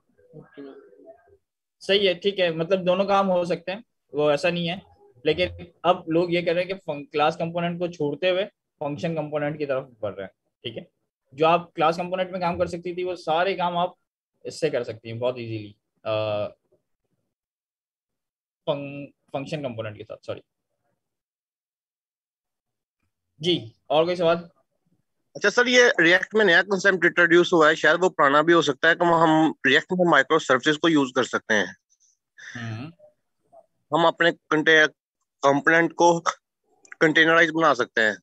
सही है, ठीक है, मतलब दोनों काम हो सकते हैं, वो ऐसा नहीं है। लेकिन अब लोग ये कर रहे हैं कि क्लास कंपोनेंट को छोड़ते हुए फंक्शन कंपोनेंट की तरफ बढ़ रहे हैं। ठीक है, जो आप क्लास कंपोनेंट में काम कर सकती थी, वो सारे काम आप इससे कर सकती हैं बहुत इजीली, फंक्शन कंपोनेंट के साथ। सॉरी जी, और कोई सवाल? अच्छा सर, ये रिएक्ट में नया कंसेप्ट इंट्रोड्यूस हुआ है, शायद वो पुराना भी हो सकता है कि हम रिएक्ट में माइक्रो सर्विसेज को यूज कर सकते हैं। हम अपने कंपोनेंट को कंटेनराइज बना सकते हैं।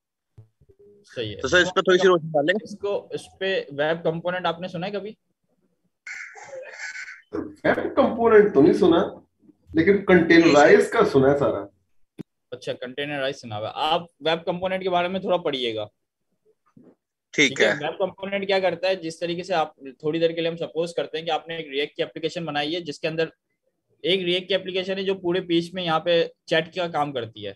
सही है। तो सर इस पर थोड़ी सी रोशनी डालें। इस पे वेब कंपोनेंट आपने सुना है कभी? वेब कंपोनेंट तो नहीं सुना, लेकिन कंटेनराइज का सुना है सारा। अच्छा, कंटेनराइज सुना हुआ। आप वेब कंपोनेंट के बारे में थोड़ा पढ़िएगा। ठीक है। वेब कंपोनेंट क्या करता है, जिस तरीके से आप थोड़ी देर के लिए हम सपोज करते हैं कि आपने एक रिएक्ट की एप्लीकेशन बनाई है, जिसके अंदर एक रिएक्ट की एप्लीकेशन है जो पूरे पेज में यहाँ पे चैट का काम करती है।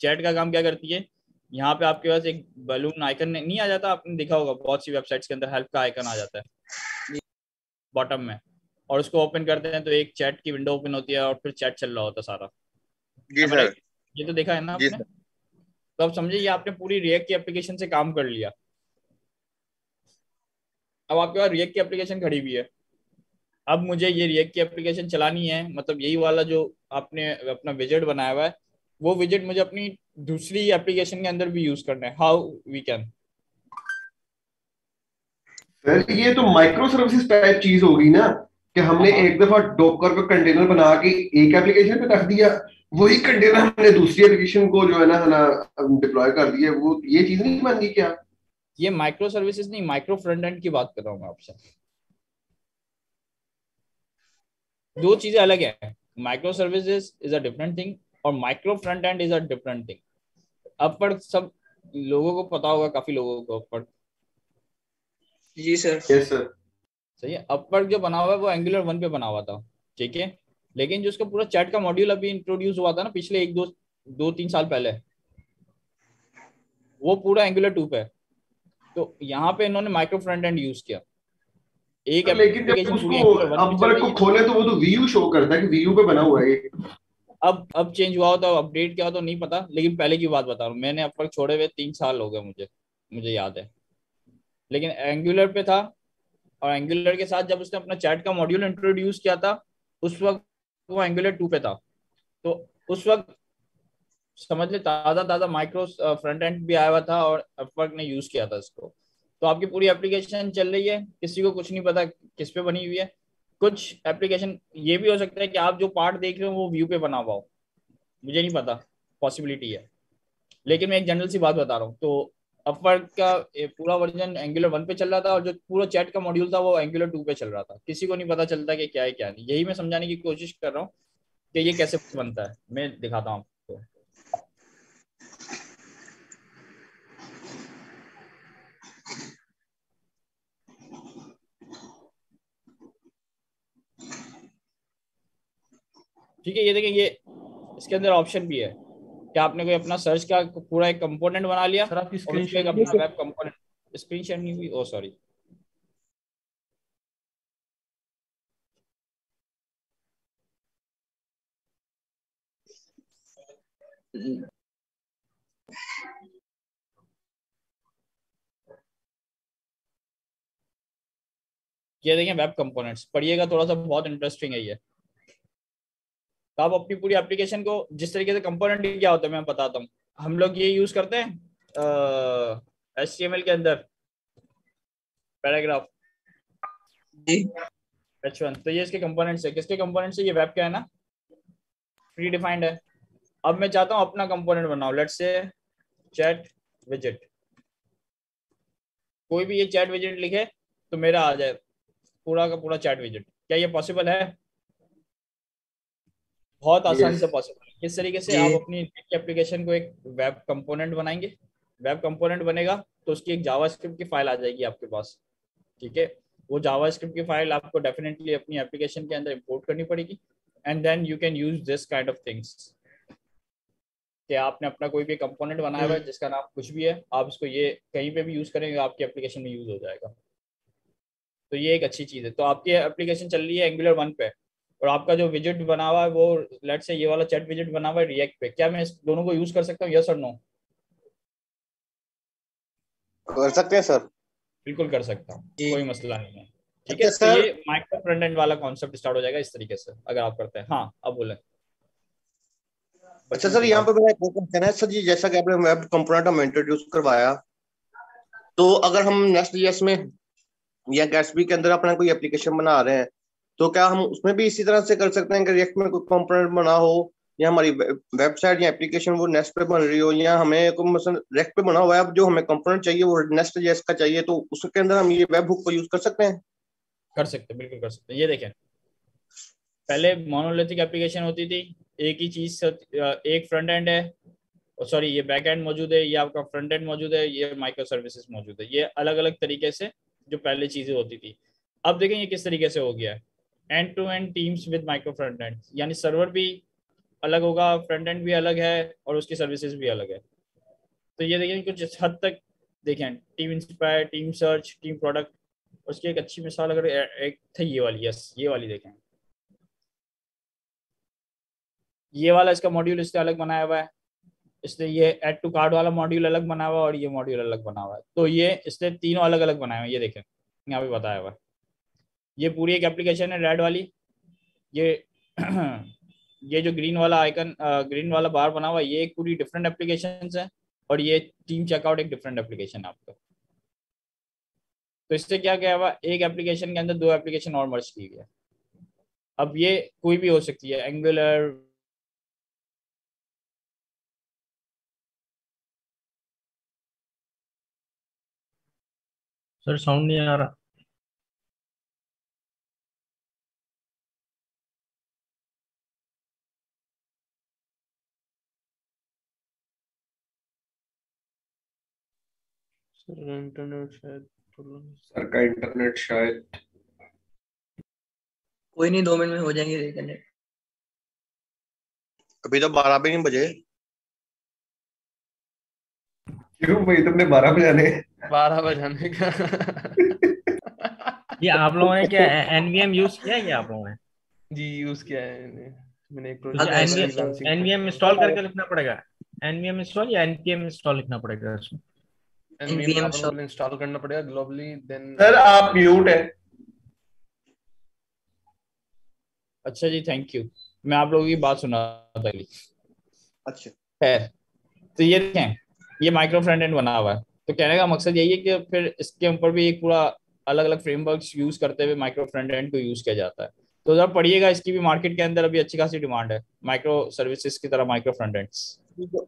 चैट का काम क्या करती है, यहाँ पे आपके पास एक बलून आइकन नहीं आ जाता, आपने देखा होगा बहुत सी वेबसाइट्स के अंदर हेल्प का आइकन आ जाता है बॉटम में, और उसको ओपन करते हैं तो एक चैट की विंडो ओपन होती है, और फिर चैट चल रहा होता है सारा। जी सर। ये तो देखा है ना जी आपने? सर। तो आप समझिए ये आपने पूरी रिएक्ट की एप्लीकेशन से काम कर लिया। अब आपके पास रिएक्ट की एप्लीकेशन खड़ी हुई है, अब मुझे ये रिएक्ट की एप्लीकेशन चलानी है, मतलब यही वाला जो आपने अपना विजेट बनाया हुआ है, वो विजेट मुझे अपनी दूसरी एप्लीकेशन के अंदर भी यूज करना है, हाउ वी कैन? सर ये तो माइक्रो सर्विसेज टाइप चीज होगी ना, कि हमने हाँ एक दफा डॉकर का कंटेनर बना के एक एप्लीकेशन पे रख दिया, वही कंटेनर हमने दूसरी एप्लीकेशन को जो है ना डिप्लॉय कर दिया, वो ये चीज नहीं बन गई क्या? ये माइक्रो सर्विसेज नहीं, माइक्रो फ्रंट एंड की बात कर रहा हूँ मैं आपसे। दो चीजें अलग है। Micro services is a different thing और micro front end is a different thing. Upwork सब लोगों को पता होगा, काफी लोगों को अपवर्क। जी सर। Yes sir. सही है। अपवर्क जो बना हुआ है वो एंगुलर 1 पे बना हुआ था, ठीक है। लेकिन जो उसका पूरा चैट का मॉड्यूल अभी इंट्रोड्यूस हुआ था ना पिछले 1-2-3 साल पहले, वो पूरा एंगुलर 2 पे है। तो यहाँ पे इन्होंने माइक्रो फ्रंट एंड यूज किया। एक लेकिन जब एप्लीकेशन पूरी उसको एंगुलर 1 पे चल अपवर्क रही को है। खोले तो वो तो वीयू शो करता है कि वीयू पे बना हुआ है ये। अब चेंज हुआ हो तो अपडेट क्या हो तो नहीं पता, लेकिन पहले की बात बता रहा हूँ। मैंने अपवर्क छोड़े हुए 3 साल हो गए मुझे याद है। लेकिन एंगुलर पे था, और एंगुलर के साथ जब उसने अपना चैट का मॉड्यूल इंट्रोड्यूस किया था, उस वक्त वो एंगुलर 2 पे था। तो उस वक्त समझ ले ताज़ा ताज़ा माइक्रो फ्रंट एंड भी आया हुआ था और अपवर्क ने यूज किया था इसको। तो आपकी पूरी एप्लीकेशन चल रही है, किसी को कुछ नहीं पता किस पे बनी हुई है। कुछ एप्लीकेशन ये भी हो सकता है कि आप जो पार्ट देख रहे हो वो व्यू पे बना हुआ हो, मुझे नहीं पता, पॉसिबिलिटी है। लेकिन मैं एक जनरल सी बात बता रहा हूँ। तो अपवर्क का पूरा वर्जन एंगुलर 1 पे चल रहा था और जो पूरा चैट का मॉड्यूल था वो एंगुलर 2 पे चल रहा था। किसी को नहीं पता चलता कि क्या है क्या नहीं। यही मैं समझाने की कोशिश कर रहा हूँ कि ये कैसे बनता है। मैं दिखाता हूँ आपको। ठीक है, ये देखें, ये इसके अंदर ऑप्शन भी है कि आपने कोई अपना सर्च का पूरा एक कंपोनेंट बना लिया सर आपकी और स्क्रीन उसको एक शेयर अपना वेब कंपोनेंट। स्क्रीन शेयर नहीं हुई, ओ सॉरी। ये देखें वेब कंपोनेंट्स, पढ़िएगा थोड़ा सा, बहुत इंटरेस्टिंग है ये। तो आप अपनी पूरी एप्लीकेशन को जिस तरीके से कंपोनेंट क्या होता है मैं बताता हूँ। हम लोग ये यूज करते हैं HTML के अंदर पैराग्राफ जी H1। तो ये इसके कंपोनेंट्स है। किसके कंपोनेंट्स है? ये वेब का है ना, प्री डिफाइंड है। अब मैं चाहता हूँ अपना कंपोनेंट बनाओ, लेट्स से चैट विजेट। कोई भी ये चैट विजेट लिखे तो मेरा आ जाए पूरा का पूरा चैट विजेट। क्या ये पॉसिबल है? बहुत आसानी यस। से पॉसिबल है। इस तरीके से जी आप अपनी एप्लीकेशन को एक वेब कंपोनेंट बनाएंगे। वेब कंपोनेंट बनेगा तो उसकी एक जावास्क्रिप्ट की फाइल आ जाएगी आपके पास, ठीक है। वो जावास्क्रिप्ट की फाइल आपको डेफिनेटली अपनी एप्लीकेशन के अंदर इंपोर्ट करनी पड़ेगी। And then you can use this kind of things कि आपने अपना कोई भी कंपोनेंट बनाया हुआ है जिसका नाम कुछ भी है, आप इसको ये कहीं पे भी यूज करेंगे, आपकी एप्लीकेशन में यूज हो जाएगा। तो ये एक अच्छी चीज़ है। तो आपकी एप्लीकेशन चल रही है एंगुलर 1 पे और आपका जो विजेट बना हुआ है वो लेट से ये वाला चैट विजेट बना हुआ है रिएक्ट पे। क्या मैं इस दोनों को यूज कर सकता हूँ, यस और नो? कर सकते हैं सर। बिल्कुल कर सकता हूँ, जी कोई मसला नहीं है, ठीक अच्छा है। तो सर, ये माइक्रो फ्रंट एंड वाला कॉन्सेप्ट स्टार्ट हो जाएगा इस तरीके से अगर आप करते हैं। हाँ अब बोले। अच्छा बच्चों सर, की यहाँ बात। पे मेरा एक क्वेश्चन है सर जी, जैसा कि आपने वेब कंपोनेंट हम इंट्रोड्यूस करवाया, तो अगर हम नेक्स्ट जीएस में या गैट्सबी के अंदर अपना कोई एप्लीकेशन बना रहे हैं, तो क्या हम उसमें भी इसी तरह से कर सकते हैं कि रिएक्ट में कोई कंपोनेंट बना हो, या हमारी वेबसाइट या एप्लीकेशन वो नेक्स्ट पे बन रही हो, या हमें कोई मसलन रिएक्ट पे बना हुआ है, अब जो हमें कंपोनेंट चाहिए वो नेक्स्ट जेएस का चाहिए, तो उसके अंदर हम ये वेब हुक को यूज कर सकते हैं? कर सकते हैं, बिल्कुल कर सकते हैं। ये देखें, पहले मोनोलिथिक एप्लीकेशन होती थी, एक ही चीज, एक फ्रंट एंड है, सॉरी ये बैक एंड मौजूद है, ये आपका फ्रंट एंड मौजूद है, ये माइक्रो सर्विसेज मौजूद है। ये अलग अलग तरीके से जो पहले चीजें होती थी। अब देखें ये किस तरीके से हो गया है, end to end teams with micro front end, यानी सर्वर भी अलग होगा, फ्रंट एंड भी अलग है और उसकी सर्विसेज भी अलग है। तो ये देखें कुछ हद तक देखें, team inspire, team search, team product. उसकी एक अच्छी मिसाल अगर एक थी ये वाली, यस ये वाली देखें, ये वाला इसका मॉड्यूल इससे अलग बनाया हुआ है। इसने ये ऐड टू कार्ड वाला मॉड्यूल अलग बना हुआ है और ये मॉड्यूल अलग बना हुआ है। तो ये इसने तीनों अलग अलग बनाए हुए हैं। ये देखें यहाँ पे बताया हुआ है। ये पूरी एक एप्लीकेशन है रेड वाली, ये ये जो ग्रीन वाला आइकन, ग्रीन वाला बार बना हुआ है, ये एक पूरी डिफरेंट एप्लीकेशन है, और ये टीम चेकआउट एक डिफरेंट एप्लीकेशन है आपका। तो इससे क्या क्या हुआ, एक एप्लीकेशन के अंदर दो एप्लीकेशन और मर्ज की गई है। अब ये कोई भी हो सकती है, एंगुलर, सर साउंड नहीं आ रहा। सर इंटरनेट शायद प्रॉब्लम। सर का इंटरनेट शायद, कोई नहीं, 2 मिनट में हो जाएंगे रिकनेक्ट। अभी तो 12 भी नहीं बजे। क्यों भाई, तुमने 12 बजाने? 12 बजाने का। ये आप लोगों ने क्या एनवीएम यूज किया है क्या आप लोगों ने? जी यूज किया है मैंने एक हाँ, प्रोजेक्ट एनवीएम इंस्टॉल करके लिखना पड़ेगा, एनवीएम इंस्टॉल या एनपीएम इंस्टॉल लिखना पड़ेगा उसमें? एनवीएम आप लोगों को इंस्टॉल करना पड़ेगा ग्लोबली, देन। सर आप म्यूट है। अच्छा जी, थैंक यू, मैं आप लोगों की बात सुना था। अच्छा खैर, तो ये देखें, ये माइक्रो फ्रंट एंड बना हुआ है। तो कहने का मकसद यही है कि फिर इसके ऊपर भी एक पूरा अलग अलग फ्रेमवर्क्स यूज करते हुए माइक्रो फ्रंट एंड को यूज किया जाता है। तो जरा पढ़िएगा, इसकी भी मार्केट के अंदर अभी अच्छी खासी डिमांड है, माइक्रो सर्विसेज की तरह माइक्रो फ्रंट एंड्स।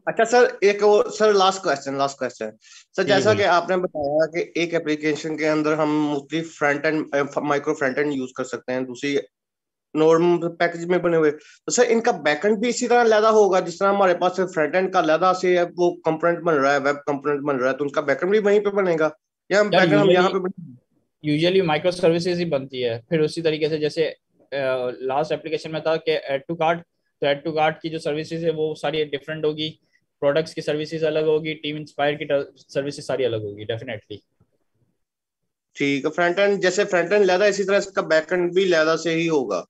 अच्छा सर, एक और सर लास्ट क्वेश्चन सर, जैसा कि बोलिए। आपने बताया कि एक एप्लीकेशन के अंदर हम mostly front end micro front and use कर सकते हैं, दूसरी नॉर्मल पैकेज में बने हुए। तो सर इनका बैकएंड भी इसी तरह अलग होगा, जिस तरह हमारे पास फ्रंट एंड का अलग से है, वो कंपोनेंट बन रहा है, वेब कंपोनेंट बन रहा है, तो उनका बैकएंड भी वहीं पे बनेगा या हम यार बैकएंड हम यहाँ पे बने? यूजुअली माइक्रो सर्विसेज ही बनती है। फिर उसी तरीके से जैसे लास्ट एप्लीकेशन में था कि ऐड टू कार्ट, तो ऐड टू कार्ट की जो सर्विसेज है वो सारी डिफरेंट होगी, प्रोडक्ट्स की सर्विसेज अलग होगी, टीम इंस्पायर की सर्विसेज सारी अलग होगी डेफिनेटली। ठीक है, फ्रंट एंड जैसे फ्रंट एंड लहदा, इसी तरह इसका बैकएंड भी लहदा से ही होगा।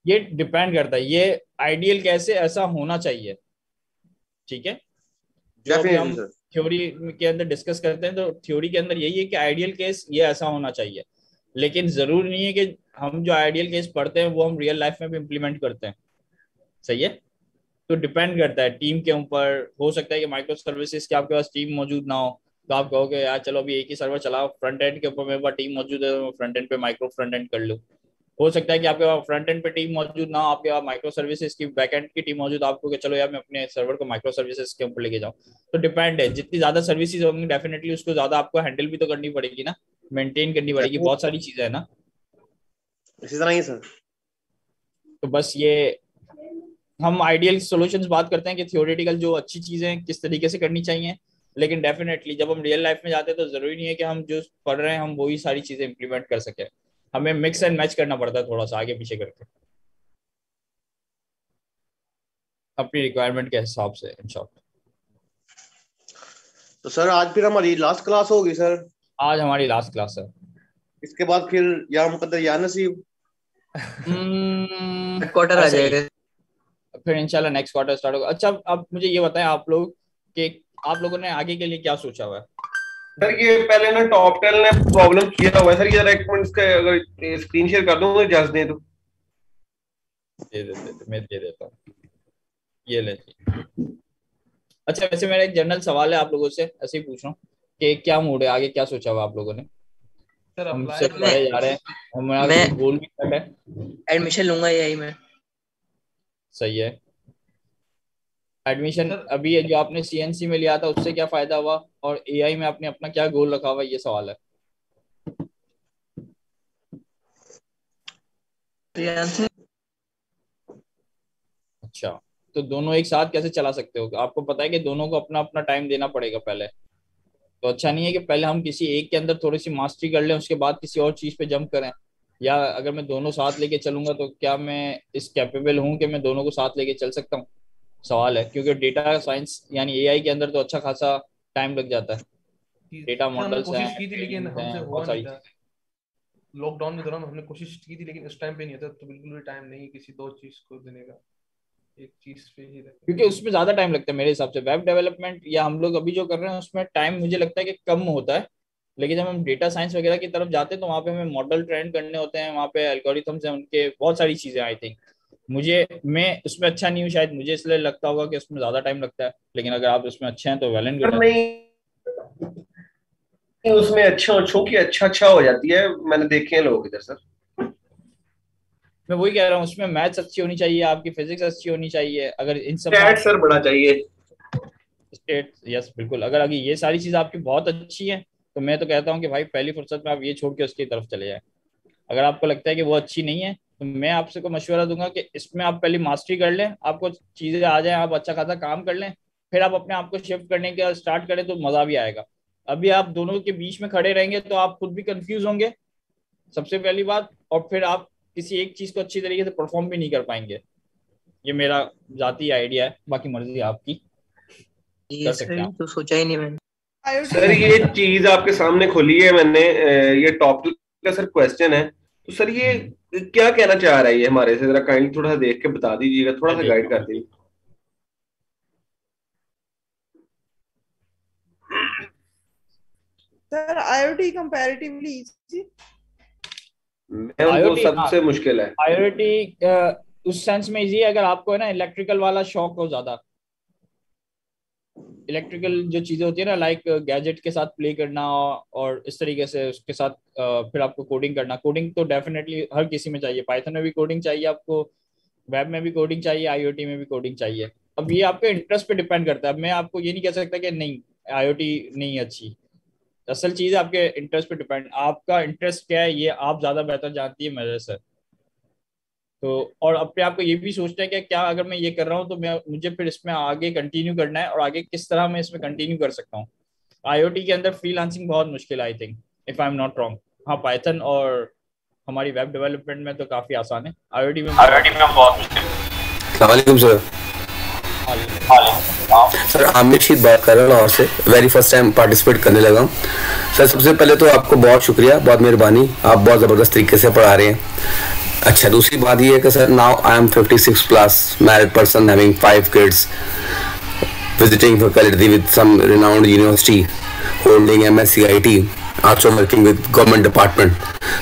ये डिपेंड करता है, ये आइडियल कैसे ऐसा होना चाहिए, ठीक है। जो अभी डेफिनेटली हम सर। थ्योरी के अंदर डिस्कस करते हैं, तो थ्योरी के अंदर यही है कि आइडियल केस ये ऐसा होना चाहिए, लेकिन जरूरी नहीं है कि हम जो आइडियल केस पढ़ते हैं वो हम रियल लाइफ में भी इम्प्लीमेंट करते हैं। सही है। तो डिपेंड करता है टीम के ऊपर। हो सकता है कि माइक्रो सर्विसेज के आपके पास टीम मौजूद ना हो, तो आप कहोगे यार चलो अभी एक ही सर्वर चलाओ, फ्रंट एंड के ऊपर मेरे पास टीम मौजूद है, तो मैं फ्रंट एंड पे माइक्रो फ्रंट एंड कर लूँ। हो सकता है कि आपके पास फ्रंट एंड पे टीम मौजूद ना हो, आपके पास माइक्रो सर्विसेज की बैक एंड की टीम मौजूद, आपको कि चलो यार मैं अपने सर्वर को माइक्रो सर्विसेज के ऊपर लेके जाऊँ। तो डिपेंड है, जितनी ज्यादा सर्विसेज होंगी डेफिनेटली उसको ज्यादा आपको हैंडल भी तो करनी पड़ेगी ना, मेंटेन करनी पड़ेगी, बहुत सारी चीजें है ना। इसी तरह ही सर। तो बस ये हम आइडियल सॉल्यूशंस बात करते हैं कि थियोरेटिकल जो अच्छी चीजें किस तरीके से करनी चाहिए, लेकिन डेफिनेटली जब हम रियल लाइफ में जाते हैं तो जरूरी नहीं है कि हम जो पढ़ रहे हैं हम वही सारी चीजें इंप्लीमेंट कर सके। हमें मिक्स एंड मैच करना पड़ता है थोड़ा सा आगे पीछे करके, अपनी रिक्वायरमेंट के हिसाब से, इन शॉर्ट। तो सर आज फिर हमारी लास्ट क्लास होगी सर? आज हमारी लास्ट क्लास है। इसके बाद फिर या मुकद्दर या नसीब क्वार्टर आ जाएगा, फिर इंशाल्लाह नेक्स्ट क्वार्टर स्टार्ट होगा। अच्छा, अब मुझे ये बताएं आप लोग कि आप लोगों ने आगे के लिए क्या सोचा हुआ है? सर ये पहले ना टॉप टेल ने प्रॉब्लम किया हुआ है सर, ये रेकमेंड्स का अगर स्क्रीन शेयर कर दूं तो जज दे तो दे देते, मैं दे देता हूँ, ये ले। अच्छा, वैसे मेरा एक जनरल सवाल है आप लोगों से, ऐसे ही पूछ रहा हूँ कि क्या मूड है, आगे क्या सोचा हुआ आप लोगों ने? सर हम अप्लाई सिर्फ पढ़े जा रहे हैं, हमारा मैं गोल भी सेट है। एडमिशन लूंगा यही में। सही है। एडमिशन सर अभी जो आपने सीएनसी में लिया था उससे क्या फायदा हुआ, और एआई में आपने अपना क्या गोल रखा हुआ, ये सवाल है। अच्छा, तो दोनों एक साथ कैसे चला सकते हो? आपको पता है कि दोनों को अपना अपना टाइम देना पड़ेगा पहले। तो अच्छा नहीं है कि पहले हम किसी एक के अंदर थोड़ी सी मास्टरी कर लें, उसके बाद किसी और चीज पे जंप करें। या अगर मैं दोनों साथ लेके चलूंगा तो क्या मैं इस कैपेबल हूँ कि मैं दोनों को साथ लेके चल सकता हूँ? सवाल है, क्योंकि डेटा साइंस यानी एआई के अंदर तो अच्छा खासा टाइम लग जाता है। डेटा सर हमने मॉडल्स हैं, कोशिश की थी लेकिन ट्रेनिंग्स हमसे हैं, हुआ बहुत नहीं सारी था। चीजें। लॉकडाउन के दौरान हमने कोशिश की थी लेकिन उस टाइम पे नहीं था, तो बिल्कुल भी टाइम नहीं किसी दो चीज को देने का, एक चीज पे ही रहता क्योंकि उसमें ज्यादा टाइम लगता है मेरे हिसाब से। वेब डेवलपमेंट या हम लोग अभी जो कर रहे हैं उसमें टाइम मुझे लगता है कि कम होता है, लेकिन जब हम डेटा साइंस वगैरह की तरफ जाते हैं तो वहाँ पे हमें मॉडल ट्रेन करने होते हैं, वहाँ पे एल्गोरिथम्स हैं, उनके बहुत सारी चीजें। आई थिंक मैं उसमें अच्छा नहीं हूँ शायद, मुझे इसलिए लगता होगा कि उसमें ज्यादा टाइम लगता है, लेकिन अगर आप उसमें अच्छे हैं तो वेल एंड गुड सर है। नहीं, उसमें अच्छों की अच्छा हो जाती है, मैंने देखे हैं लोग इधर सर। मैं वही कह रहा हूँ, उसमें मैथ्स अच्छी होनी चाहिए, आपकी फिजिक्स अच्छी होनी चाहिए, अगर इन सब में स्टैट आप सर बड़ा चाहिए। स्टेट, यस बिल्कुल, अगर आगे ये सारी चीज आपकी बहुत अच्छी है तो मैं तो कहता हूँ कि भाई पहली फुर्सत में आप ये छोड़ के उसकी तरफ चले जाए। अगर आपको लगता है कि वो अच्छी नहीं है तो मैं आपसे को मशवरा दूंगा कि इसमें आप पहले मास्टरी कर लें, आपको चीजें आ जाए, आप अच्छा खासा काम कर लें, फिर आप अपने आप को शिफ्ट करने का स्टार्ट करें तो मजा भी आएगा। अभी आप दोनों के बीच में खड़े रहेंगे तो आप खुद भी कंफ्यूज होंगे सबसे पहली बात, और फिर आप किसी एक चीज को अच्छी तरीके से परफॉर्म भी नहीं कर पाएंगे। ये मेरा जाती आइडिया है, बाकी मर्जी आपकी, ये कर सर सकते हैं ये आप। तो सोचा ही नहीं मैंने। सर ये चीज आपके सामने खोली है मैंने, ये टॉपिक का सर क्वेश्चन है, तो सर ये क्या कहना चाह रहा है ये हमारे से, जरा काइंडली थोड़ा सा देख के बता दीजिएगा, थोड़ा सा गाइड कर दीजिए। Sir IoT comparatively easy. Ma'am वो सबसे मुश्किल है। आईओटी उस सेंस में इजी है अगर आपको है ना इलेक्ट्रिकल वाला शौक हो, ज्यादा इलेक्ट्रिकल जो चीजें होती है ना, लाइक गैजेट के साथ प्ले करना और इस तरीके से उसके साथ फिर आपको कोडिंग करना। कोडिंग तो डेफिनेटली हर किसी में चाहिए, पाइथन में भी कोडिंग चाहिए आपको, वेब में भी कोडिंग चाहिए, आईओटी में भी कोडिंग चाहिए। अब ये आपके इंटरेस्ट पे डिपेंड करता है, अब मैं आपको ये नहीं कह सकता कि नहीं आईओटी नहीं अच्छी, असल चीज है आपके इंटरेस्ट पे डिपेंड, आपका इंटरेस्ट क्या है ये आप ज्यादा बेहतर जानती है मेरे से। तो और अपने आप को ये भी सोचना है कि क्या अगर मैं ये कर रहा हूँ तो मैं मुझे फिर इसमें आगे कंटिन्यू करना है और आगे किस तरह मैं इसमें कंटिन्यू कर सकता हूँ। आईओटी के अंदर फ्रीलांसिंग बहुत मुश्किल है I think, if I am not wrong. हाँ पाइथन और हमारी वेब डेवलपमेंट में तो काफी आसान है, आईओटी में बहुत मुश्किल। अस्सलाम सर। सर आमिर शीद बात कर रहा हूँ, और से वेरी फर्स्ट टाइम पार्टिसिपेट करने लगा हूँ। सर सबसे पहले तो आपको बहुत शुक्रिया, बहुत मेहरबानी, आप बहुत ज़बरदस्त तरीके से पढ़ा रहे हैं। अच्छा, दूसरी बात ये है कि sir now I am 56 plus married person having 5 kids visiting faculty with some renowned university holding MSc IT also working with government department।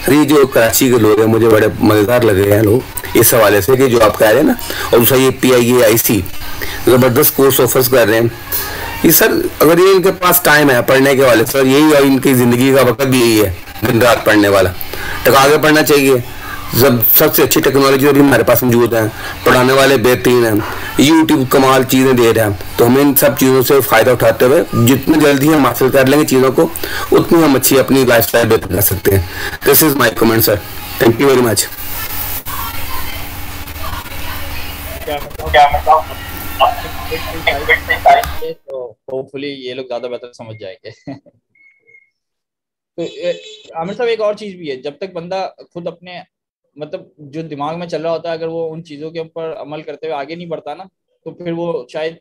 Sir ये जो कराची के लोग हैं मुझे बड़े मज़ेदार लगे हैं लोग इस हवाले से कि जो आप कह रहे हैं ना, और दूसरा ये PIAIC ज़बरदस्त कोर्स ऑफर्स कर रहे हैं। ये सर अगर ये इनके पास टाइम है पढ़ने के वाले, सर यही और इनकी ज़िंदगी का वक्त भी यही है, दिन रात पढ़ने वाला, टका के पढ़ना चाहिए। जब सबसे अच्छी टेक्नोलॉजी अभी हमारे पास मौजूद है, पढ़ाने वाले बेहतरीन हैं, यूट्यूब कमाल चीज़ें दे रहे हैं, तो हमें इन सब चीज़ों से फ़ायदा उठाते हुए जितनी जल्दी हम हासिल कर लेंगे चीज़ों को, उतनी हम अच्छी अपनी लाइफस्टाइल बेहतर कर सकते हैं। This is my comment sir, thank you very much. तो होपफुली ये लोग ज्यादा बेहतर समझ जाएंगे। तो आमिर साहब एक और चीज भी है, जब तक बंदा खुद अपने मतलब जो दिमाग में चल रहा होता है अगर वो उन चीजों के ऊपर अमल करते हुए आगे नहीं बढ़ता ना, तो फिर वो शायद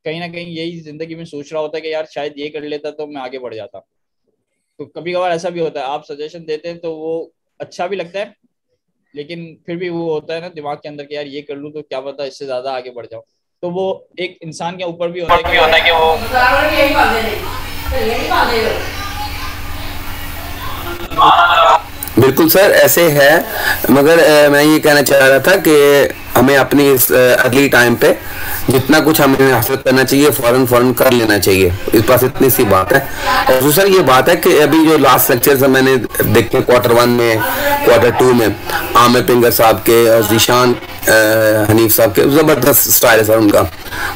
कहीं ना कहीं यही जिंदगी में सोच रहा होता है कि यार शायद ये कर लेता तो मैं आगे बढ़ जाता। तो कभी कभार ऐसा भी होता है, आप सजेशन देते हैं तो वो अच्छा भी लगता है, लेकिन फिर भी वो होता है ना दिमाग के अंदर कि यार ये कर लूँ तो क्या पता इससे ज्यादा आगे बढ़ जाऊँ। तो वो एक इंसान के ऊपर भी होता है कि वो बिल्कुल सर ऐसे है, मगर मैं ये कहना चाह रहा था कि हमें अपनी इस अर्ली टाइम पे जितना कुछ हमें हासिल करना चाहिए फौरन कर लेना चाहिए, इस पास इतनी सी बात है। और दूसरा ये बात है कि अभी जो लास्ट लेक्चर्स मैंने देखे Q1 में Q2 में आमिर पिंगर साहब के और जीशान हनीफ साहब के, ज़बरदस्त स्टाइल है सर उनका,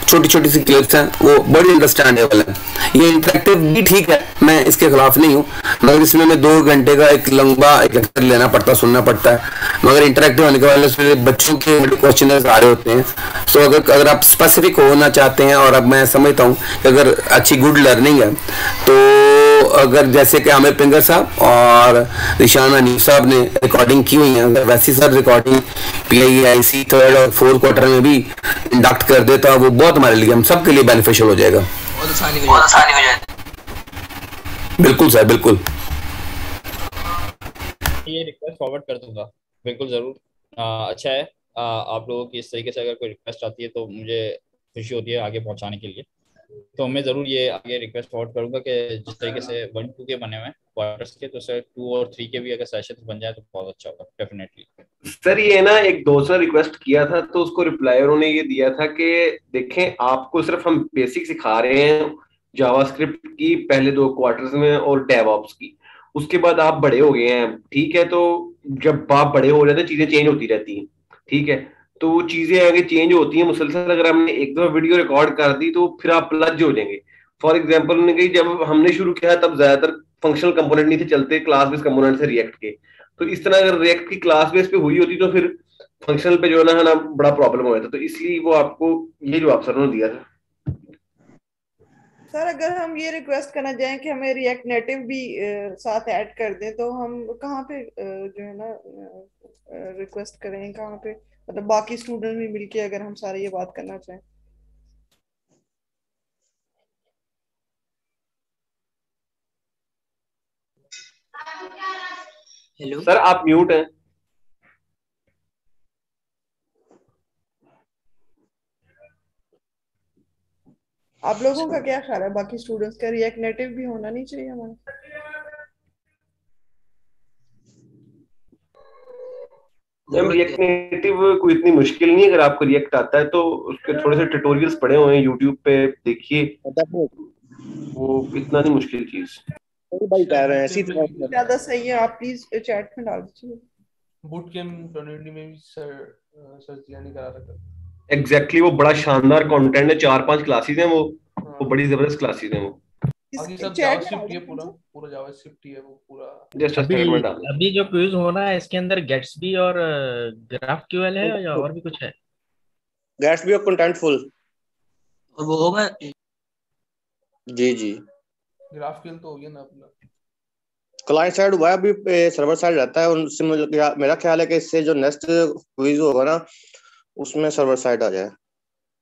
छोटी छोटी सी क्लिप्स हैं वो बड़ी अंडरस्टैंडेबल है। ये इंटरेक्टिव भी ठीक है, मैं इसके खिलाफ नहीं हूँ, मगर इसमें मैं 2 घंटे का एक लंबा एक लेक्चर लेना पड़ता, सुनना पड़ता है, मगर इंटरेक्टिव होने के वजह से बच्चों के क्वेश्चन आ रहे होते हैं। तो अगर आप स्पेसिफिक होना चाहते हैं, और अब मैं समझता हूँ कि अगर अच्छी गुड लर्निंग है तो अगर जैसे कि आमिर पिंगर साहब और रिशान हनीफ साहब ने रिकॉर्डिंग की हुई है, अगर वैसी सर रिकॉर्डिंग PIAIC 3rd और 4th क्वार्टर में भी इंडक्ट कर देता वो बहुत हमारे लिए, हम सबके लिए बेनिफिशियल हो जाएगा, बहुत आसानी हो जाएगी। बिल्कुल सर बिल्कुल, ये रिक्वेस्ट फॉरवर्ड कर दूंगा बिल्कुल जरूर। अच्छा है, आप लोगों की इस तरीके से अगर कोई रिक्वेस्ट आती है तो मुझे खुशी होती है आगे पहुंचाने के लिए, तो मैं ज़रूर ये आगे रिक्वेस्ट फॉरवर्ड करूंगा कि जिस तरीके से 1-2 के बने हुए हैं क्वार्टर्स के, तो सर 2 और 3 के भी अगर सेशन बन जाए तो बहुत अच्छा होगा डेफिनेटली। सर ये ना एक दोस्त ने रिक्वेस्ट किया था, तो उसको रिप्लाई उन्होंने ये दिया था कि देखें आपको सिर्फ हम बेसिक सिखा रहे हैं जावास्क्रिप्ट की पहले 2 क्वार्टर्स में और डेवऑप्स की, उसके बाद आप बड़े हो गए हैं, ठीक है। तो जब आप बड़े हो जाते हैं चीजें चेंज होती रहती हैं, ठीक है। तो वो चीजें आगे चेंज होती हैं मुसलसल, अगर हमने एक दो वीडियो रिकॉर्ड कर दी तो फिर आप लज्ज हो जाएंगे। फॉर एग्जाम्पल उन्होंने कही जब हमने शुरू किया तब ज्यादातर फंक्शनल कंपोनेंट नहीं थे चलते, क्लास बेस्ड कंपोनेंट से रिएक्ट के। तो इस तरह अगर रिएक्ट की क्लास बेस पे हुई होती तो फिर फंक्शनल पे जो है ना बड़ा प्रॉब्लम हो जाता। तो इसलिए वो आपको ये जवाब सर ने दिया था। सर अगर हम ये रिक्वेस्ट करना चाहें कि हमें रिएक्ट नेटिव भी साथ ऐड कर दें, तो हम कहाँ पे जो है ना रिक्वेस्ट करें, कहाँ पे, मतलब बाकी स्टूडेंट भी मिलके अगर हम सारे ये बात करना चाहें। हेलो सर आप म्यूट हैं। आप लोगों का क्या ख्याल है, बाकी स्टूडेंट्स का रिएक्ट नेटिव भी होना नहीं चाहिए हमारा? मैम रिएक्ट नेटिव कोई इतनी मुश्किल नहीं है, अगर आपको रिएक्ट आता है तो उसके थोड़े से ट्यूटोरियल्स पड़े हुए हैं यूट्यूब पे, देखिए, वो इतना नहीं मुश्किल चीज। भाई कह रहे हैं इसी तरह ज्यादा सही है, आप प्लीज चैट में डाल दीजिए। बूट कैंप कम्युनिटी में भी सर जियानी करा रखा है। एग्जैक्टली वो बड़ा शानदार कंटेंट है, 4-5 क्लासेस हैं वो बड़ी जबरदस्त क्लासेस हैं वो। बाकी सब जावास्क्रिप्ट ही है, पूरा जावास्क्रिप्ट ही है वो पूरा। जस्ट अभी जो क्विज हो रहा है इसके अंदर गेट्सबी और ग्राफक्यूएल है या और भी कुछ है? गेट्सबी और कंटेंटफुल और वो होगा। जी जी ग्राफक्यूएल तो हो गया ना अपना, क्लाइंट साइड हुआ है, अभी सर्वर साइड रहता है। उनसे मेरा ख्याल है कि इससे जो नेक्स्ट क्विज होगा ना उसमें सर्वर साइड आ जाए,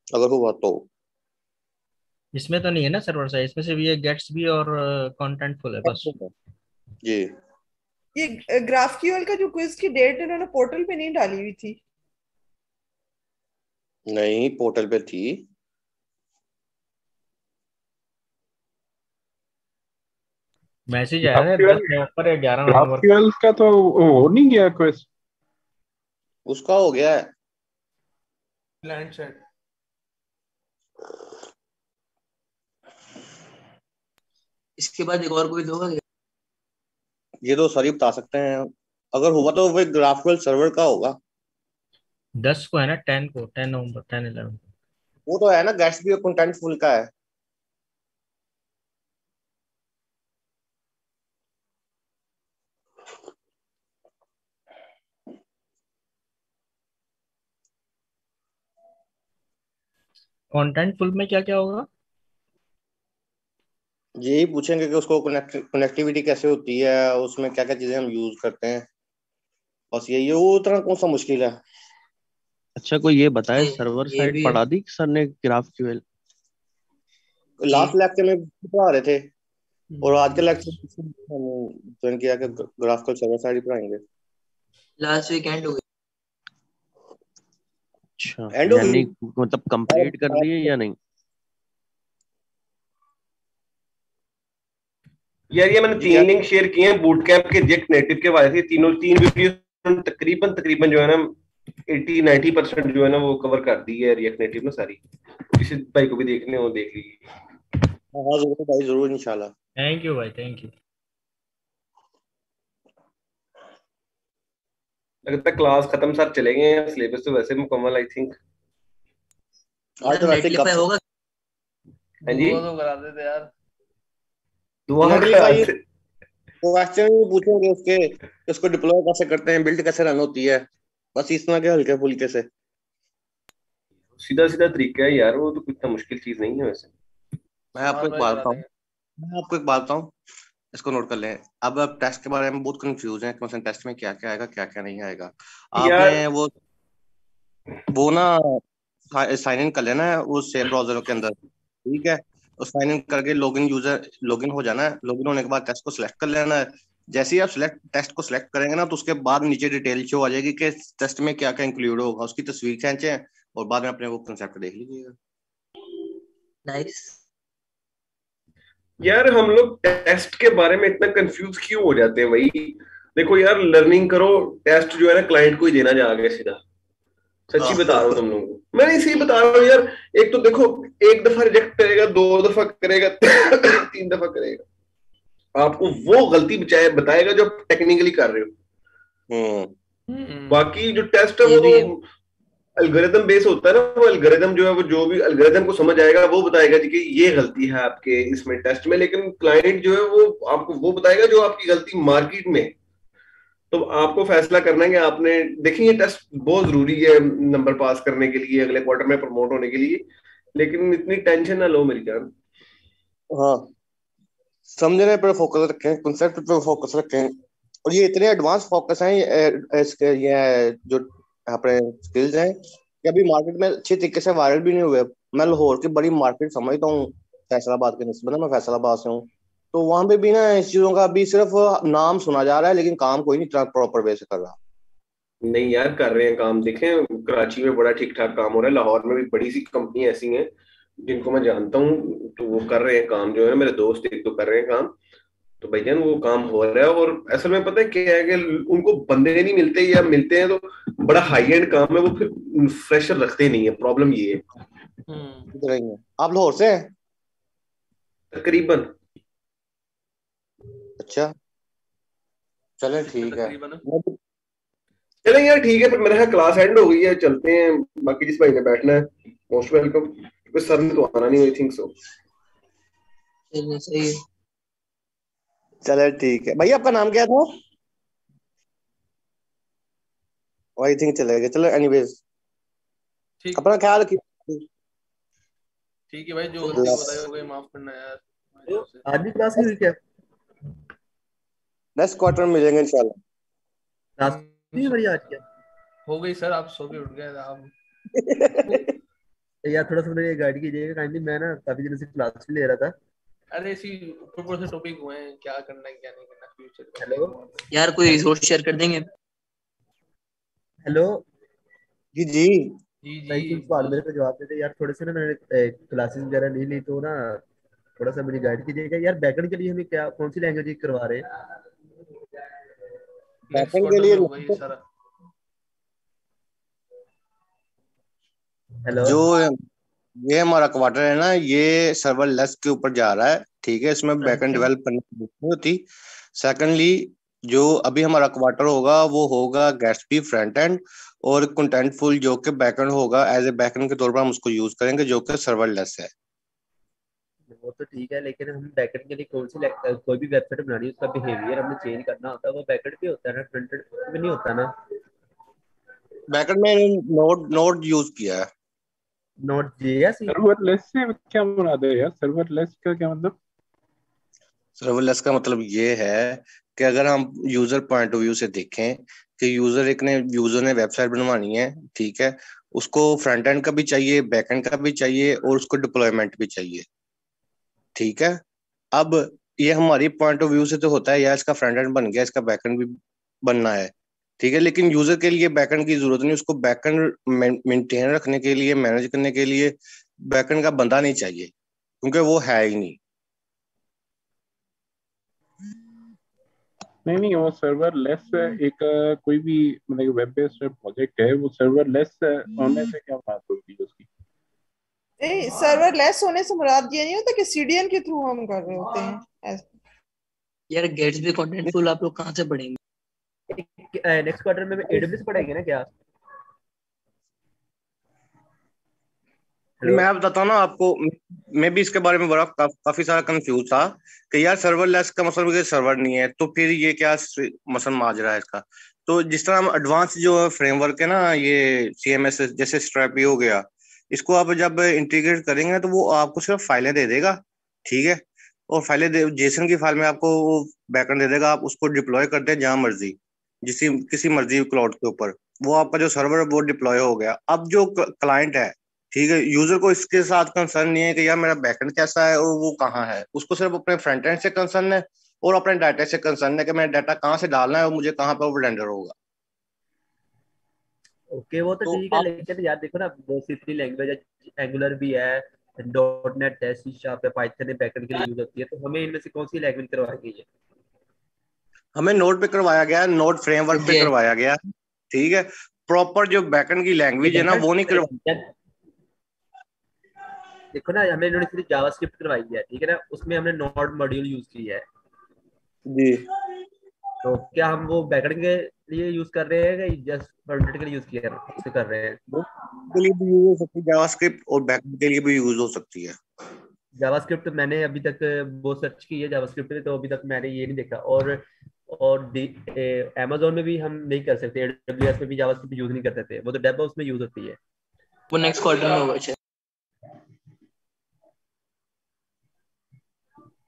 अगर हुआ तो। इसमें तो नहीं है ना सर्वर साइड, इसमें सिर्फ ये गेट्सबी और कंटेंटफुल है बस। जी ये ग्राफक्यूएल का जो क्विज की डेट इन्होंने पोर्टल पे नहीं डाली हुई थी? नहीं पोर्टल पे थी। मैसेज आया है 10 नवंबर या 11 नवंबर। ग्राफक्यूएल का तो हो नहीं गया क्विज, उसका हो गया है क्लाइंट साइड। इसके बाद एक और क्विज होगा। ये तो सर ही बता सकते हैं, अगर हुआ तो वो ग्राफक्यूएल सर्वर का होगा। 10 को है ना, 10 को, 10 नवंबर, 10-11। वो तो है ना, गेट्सबी और कंटेंटफुल का है। कंटेंटफुल में क्या क्या होगा? यही पूछेंगे कि उसको कनेक्टिविटी कैसे होती है, उसमें क्या क्या चीजें हम यूज करते हैं, बस यही है। वो उतना कौन सा मुश्किल है। अच्छा कोई ये बताए सर्वर साइड पढ़ा दी सर ने ग्राफक्यूएल? लास्ट लेक्चर में पढ़ा रहे थे और आज के लेक्चर ज्वाइन किया कि ग्राफक्यूएल सर्वर साइड ही पढ़ाएंगे। लास्ट वीक एंड हो गया। अच्छा यानी मतलब कंप्लीट कर दिए या नहीं? यार ये मैंने 3 लिंक शेयर किए हैं बूट कैंप के रिएक्ट नेटिव के वाले से, तीन वीडियो तकरीबन जो है ना 80-90% जो है ना वो कवर कर दी है रिएक्ट नेटिव में सारी। किसी भाई को भी देखने हो देख लीजिए। हाँ जरूर भाई जरूर इंशाल्लाह। थैंक यू भाई, थैंक यू। लगता है क्लास खत्म सर चलेंगे, सिलेबस तो वैसे मुकम्मल आई थिंक। आज तो वैसे कब होगा? हाँ जी तो करा देते यार, दुआ क्वेश्चन पूछेंगे उसके, इसको डिप्लॉय कैसे करते हैं, बिल्ड कैसे रन होती है, बस इस तरह के हल्के फुल्के से सीधा तरीका है यार, वो तो कुछ इतना मुश्किल चीज नहीं है वैसे। मैं आपको एक बात बताऊं, इसको नोट कर लें। अब टेस्ट के बारे में बहुत कंफ्यूज हैं, कौन टेस्ट में क्या क्या आएगा क्या क्या नहीं आएगा। आपने वो ना साइन इन कर लेना है उस सेम ब्राउजर के अंदर, ठीक है। और साइन इन करके लॉगिन हो जाना है। लॉगिन होने के बाद टेस्ट को सिलेक्ट कर लेना है। जैसे ही आप टेस्ट को सिलेक्ट करेंगे ना, तो उसके बाद नीचे डिटेल शो आ जाएगी कि टेस्ट में क्या क्या इंक्लूड होगा। उसकी तस्वीर खींचे और बाद में अपने वो कंसेप्ट देख लीजिएगा। नाइस। यार हम लोग टेस्ट के बारे में इतना कंफ्यूज क्यों हो जाते हैं भाई? देखो यार, लर्निंग करो, टेस्ट जो है ना क्लाइंट को ही देना जाके सीधा। सच्ची बता रहा हूँ तुम लोगों को, मैं इसी बता रहा हूँ यार। एक तो देखो, एक दफा रिजेक्ट करेगा, 2 दफा करेगा, 3 दफा करेगा, आपको वो गलती बताएगा जो टेक्निकली कर रहे हो। बाकी जो टेस्ट है वो एल्गोरिदम बेस होता है ना, वो एल्गोरिदम जो है वो जो भी एल्गोरिदम को समझ आएगा वो बताएगा जी कि ये गलती है आपके इसमें टेस्ट में। लेकिन क्लाइंट जो है वो आपको वो बताएगा जो आपकी गलती मार्केट में। तो आपको फैसला करना है कि आपने, देखिए टेस्ट बहुत जरूरी है नंबर पास करने के लिए, अगले क्वार्टर में प्रमोट होने के लिए, लेकिन इतनी टेंशन ना लो मेरी जान। हाँ, समझने पर फोकस रखें, कंसेप्ट पर फोकस रखें। और ये इतने एडवांस फोकस हैं इसके, ये जो अपने स्किल्स हैं कि अभी मार्केट में अच्छे तरीके से वायरल भी नहीं हुए। मैं लाहौर की बड़ी मार्केट समझता हूँ, फैसलाबाद के निस्बत, मैं फैसलाबाद से हूँ। तो वहां पे भी ना इस चीजों का अभी सिर्फ नाम सुना जा रहा है, लेकिन काम कोई नहीं प्रॉपर वे से कर रहा। नहीं यार, कर रहे हैं काम। देखें, कराची में बड़ा ठीक ठाक काम हो रहा है, लाहौर में भी बड़ी सी कंपनी ऐसी हैं जिनको मैं जानता हूँ, तो वो कर रहे हैं काम। जो है मेरे दोस्त एक तो कर रहे हैं काम, तो भैया वो काम हो रहा है। और असल में पता है क्या है कि उनको बंदे नहीं मिलते, या मिलते हैं तो बड़ा हाई एंड काम है, वो फिर फ्रेशर रखते नहीं है। प्रॉब्लम ये है। आप लाहौर से हैं? तकरीबन। अच्छा, चले ठीक है। चलें यार, ठीक है फिर। मेरे यहाँ क्लास एंड हो गई है, चलते हैं। बाकी जिस भाई ने बैठना है मोस्ट वेलकम, क्योंकि सर ने तो आना नहीं, आई थिंक सो। सही है। चले ठीक है भैया, आपका नाम क्या था? आई थिंक चलेगा। चलो एनीवेज, अपना ख्याल रखिए। ठीक है भाई, जो गलती बताई हो गई माफ करना यार। आज भी क्लास नहीं हुई क्या? नेक्स्ट क्वार्टर में मिलेंगे इंशाल्लाह। क्लास नहीं हुई आज क्या? हो गई सर, आप सो के उठ गए आप। यार थोड़ा सा मुझे गाइड कीजिएगा काइंडली, मैं ना काफी दिनों से क्लास भी ले रहा था। अरे इसी ऊपर से टॉपिक हुए हैं, क्या करना है क्या नहीं करना फ्यूचर में। हेलो यार, कोई रिसोर्स शेयर कर देंगे? हेलो जी जी सही सवाल मेरे को जवाब देते यार। थोड़े से ना मैंने क्लासेस वगैरह नहीं ली, तो ना थोड़ा सा मुझे गाइड कीजिएगा यार। बैकएंड के लिए हमें क्या, कौन सी लैंग्वेज करवा रहे हैं? बैकएंड के लिए जो ये हमारा क्वार्टर है ना, ये सर्वरलेस के ऊपर जा रहा है। ठीक है, इसमें बैकएंड डेवलप करने की जरूरत नहीं होती। सेकंडली, जो अभी हमारा क्वार्टर होगा वो होगा गैट्सबी फ्रंट एंड, और कंटेंटफुल जो कि बैकएंड होगा, एज ए बैकएंड के तौर पर हम उसको यूज करेंगे, जो कि सर्वरलेस है। वो तो ठीक है, लेकिन हम बैकएंड के लिए कौन सी कोई भी वेबसाइट बनानी है, उसका बिहेवियर हमें चेंज करना होता है, वो बैकएंड पे होता है ना, फ्रंट एंड पे नहीं होता ना। बैकएंड में नोड यूज किया है। Node JS. सर्वरलेस से क्या मुराद है यार? सर्वरलेस का क्या मतलब? सर्वरलेस का मतलब ये है कि अगर हम यूजर पॉइंट ऑफ व्यू से देखें कि यूजर ने वेबसाइट बनवानी है, ठीक है, उसको फ्रंट एंड का भी चाहिए, बैक एंड का भी चाहिए, और उसको डिप्लॉयमेंट भी चाहिए। ठीक है, अब ये हमारी पॉइंट ऑफ व्यू से तो होता है यार, इसका फ्रंट एंड बन गया, इसका बैक एंड भी बनना है। ठीक है, लेकिन यूजर के लिए बैकएंड की जरूरत नहीं, उसको बैकएंड मेंटेन रखने के लिए, मैनेज करने के लिए बैकएंड का बंदा नहीं चाहिए, क्योंकि वो है ही नहीं। नहीं, वो सर्वरलेस एक कोई भी मतलब वेब बेस्ड प्रोजेक्ट है, वो सर्वरलेस होने से क्या बात होती है उसकी? सर्वरलेस होने से मुराद ये नहीं होता कि सीडीएन के थ्रू हम कर रहे होते हैं। यार गेट्सबी कंटेंटफुल आप लोग कहाँ से पढ़ेंगे? नेक्स्ट क्वार्टर में एडब्ल्यूएस पढ़ेंगे ना क्या? मैं बताता हूँ ना आपको, मैं भी इसके बारे में बड़ा काफी सारा कंफ्यूज था कि यार सर्वरलेस का मतलब कि सर्वर नहीं है, तो फिर ये क्या मसल माजरा है इसका। तो जिस तरह हम एडवांस जो फ्रेमवर्क है ना, ये सीएमएस जैसे स्ट्रैपी हो गया, इसको आप जब इंटीग्रेट करेंगे तो वो आपको सिर्फ फाइलें दे देगा। ठीक है, और फाइलें जेसन की फाइल में आपको वो बैकएंड दे देगा, आप उसको डिप्लॉय करते हैं जहां मर्जी, किसी मर्जी क्लाउड के ऊपर, वो आपका जो सर्वर है वो डिप्लॉय हो गया। अब जो क्लाइंट है, ठीक है, यूजर को इसके साथ कंसर्न नहीं है कि यार मेरा बैकएंड कैसा है और वो कहाँ है, उसको सिर्फ अपने फ्रंट एंड से कंसर्न है और अपने डाटा से कंसर्न है कि मेरा डाटा कहाँ से डालना है और मुझे कहाँ पर वो रेंडर होगा। ओके, वो तो ठीक है, लेकिन यार देखो ना, बहुत सी इतनी लैंग्वेज है, एंगुलर भी है, डॉटनेट है, सी शार्प है, पाइथन है, बैकएंड के लिए यूज होती है, तो हमें इनमें से कौन सी लैंग्वेज करवाएंगे ये? हमें नोड पे करवाया गया, नोड फ्रेमवर्क पे जी करवाया गया, ठीक है। प्रॉपर जो बैकएंड की लैंग्वेज है ना वो नहीं करवाई। देखो ना, हमें इन्होंने सिर्फ जावास्क्रिप्ट करवाई है, ठीक है ना, उसमें हमने नोड मॉड्यूल यूज किया है जी। तो क्या हम वो बैकएंड के लिए यूज कर रहे हैं कि जस्ट फ्रंट के लिए यूज कर रहे हैं? के लिए भी यूज हो सकती है जावास्क्रिप्ट, और बैकएंड के लिए भी यूज हो सकती है। जावास्क्रिप्ट मैंने अभी तक वो सर्च की है जावास्क्रिप्ट में, तो अभी तक मैंने ये नहीं देखा। और Amazon में भी हम नहीं कर सकते, AWS में भी जावास्क्रिप्ट यूज नहीं करते थे, वो तो डेवऑप्स में यूज होती है। वो नेक्स्ट क्वार्टर में होगा शायद।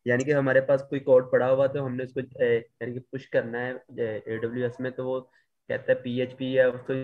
यानी कि हमारे पास कोई कोड पड़ा हुआ तो हमने उसको यानी कि पुश करना है AWS में, तो वो कहता है PHP या उसको